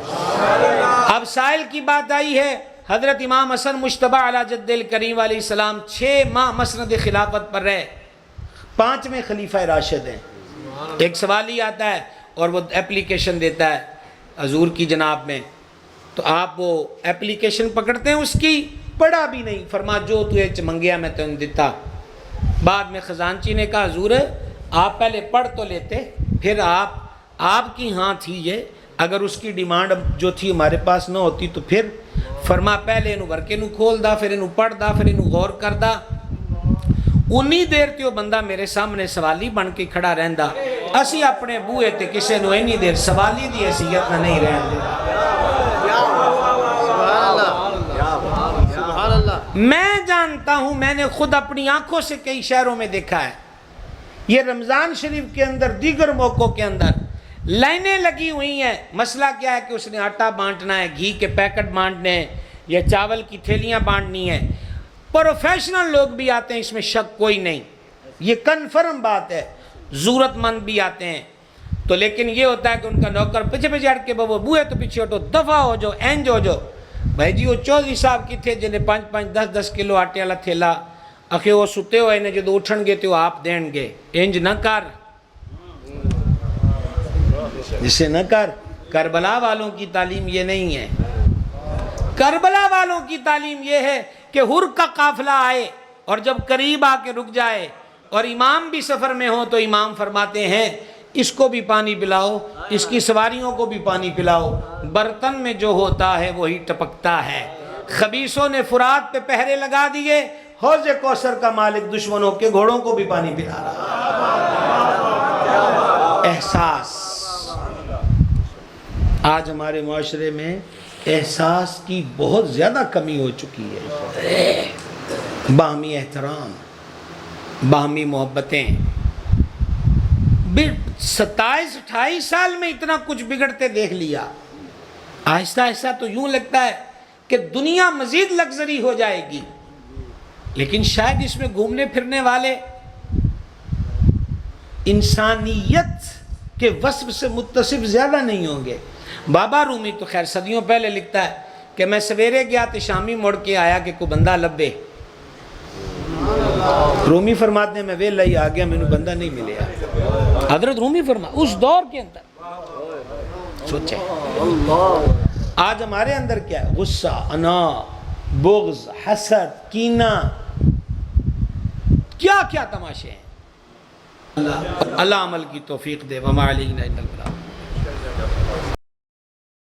اب سائل کی بات آئی ہے، حضرت امام حسن مجتبی علی جد الکریم علیہ السلام 6 ماہ مسند خلافت پر رہے، 5ویں خلیفہ راشد ہیں۔ ایک سوال ہی آتا ہے اور وہ اپلیکیشن دیتا ہے حضور کی جناب میں، تو آپ وہ اپلیکیشن پکڑتے ہیں، اس کی پڑھا بھی نہیں، فرما جو تو ایچ منگیا میں تو دیتا۔ بعد میں خزانچی نے کہا حضور آپ پہلے پڑھ تو لیتے، پھر آپ کی ہاں تھی یہ، اگر اس کی ڈیمانڈ جو تھی ہمارے پاس نہ ہوتی تو پھر، فرما پہلے انہوں ورکے نو کھول دا، پھر انہوں پڑھ دا، پھر انہوں غور کر دا۔ انہی دیر تے وہ بندہ میرے سامنے سوالی بن کے کھڑا رہندا، اسی اپنے بوئے تے کسے نو اینی دیر سوالی دی حیثیت نہ نہیں رہن دے۔ میں جانتا ہوں، میں نے خود اپنی آنکھوں سے کئی شہروں میں دیکھا ہے، یہ رمضان شریف کے اندر، دیگر موقعوں کے اندر لائنیں لگی ہوئی ہیں۔ مسئلہ کیا ہے کہ اس نے آٹا بانٹنا ہے، گھی کے پیکٹ بانٹنے ہیں، یا چاول کی تھیلیاں بانٹنی ہیں۔ پروفیشنل لوگ بھی آتے ہیں، اس میں شک کوئی نہیں، یہ کنفرم بات ہے، ضرورت مند بھی آتے ہیں تو، لیکن یہ ہوتا ہے کہ ان کا نوکر پیچھے پیچھے ہٹ کے بابو بوئے تو پیچھے ہٹو، دفع ہو جو، اینج ہو جو۔ بھائی جی وہ چودھری صاحب کی تھے جنہیں 5-5 10-10 کلو آٹے والا تھیلا، اکھے وہ ستے ہوئے نے جدو اٹھن گے تو آپ دین گے، اینج نہ کر، جسے نہ کر۔ کربلا والوں کی تعلیم یہ نہیں ہے، کربلا والوں کی تعلیم یہ ہے کہ ہر کا قافلہ آئے اور جب قریب آ کے رک جائے اور امام بھی سفر میں ہو تو امام فرماتے ہیں اس کو بھی پانی پلاؤ، اس کی سواریوں کو بھی پانی پلاؤ، برتن میں جو ہوتا ہے وہی ٹپکتا ہے۔ خبیثوں نے فرات پہ پہرے لگا دیے، حوض کوثر کا مالک دشمنوں کے گھوڑوں کو بھی پانی پلا رہا ہے۔ احساس، آج ہمارے معاشرے میں احساس کی بہت زیادہ کمی ہو چکی ہے۔ باہمی احترام، باہمی محبتیں، 27-28 سال میں اتنا کچھ بگڑتے دیکھ لیا۔ آہستہ آہستہ تو یوں لگتا ہے کہ دنیا مزید لگزری ہو جائے گی، لیکن شاید اس میں گھومنے پھرنے والے انسانیت کے وصف سے متصف زیادہ نہیں ہوں گے۔ بابا رومی تو خیر صدیوں پہلے لکھتا ہے کہ میں سویرے گیا تو شامی مڑ کے آیا کہ کوئی بندہ لبے۔ رومی فرماتے ہیں میں ویلا ہی آ گیا، میں نے بندہ نہیں ملیا۔ حضرت رومی اس دور کے اندر سوچے آج ہمارے اندر کیا ہے؟ غصہ، انا، بغض، حسد، کینہ، کیا کیا تماشے ہیں۔ اللہ عمل کی توفیق دے۔ وما علینا الا البلاغ۔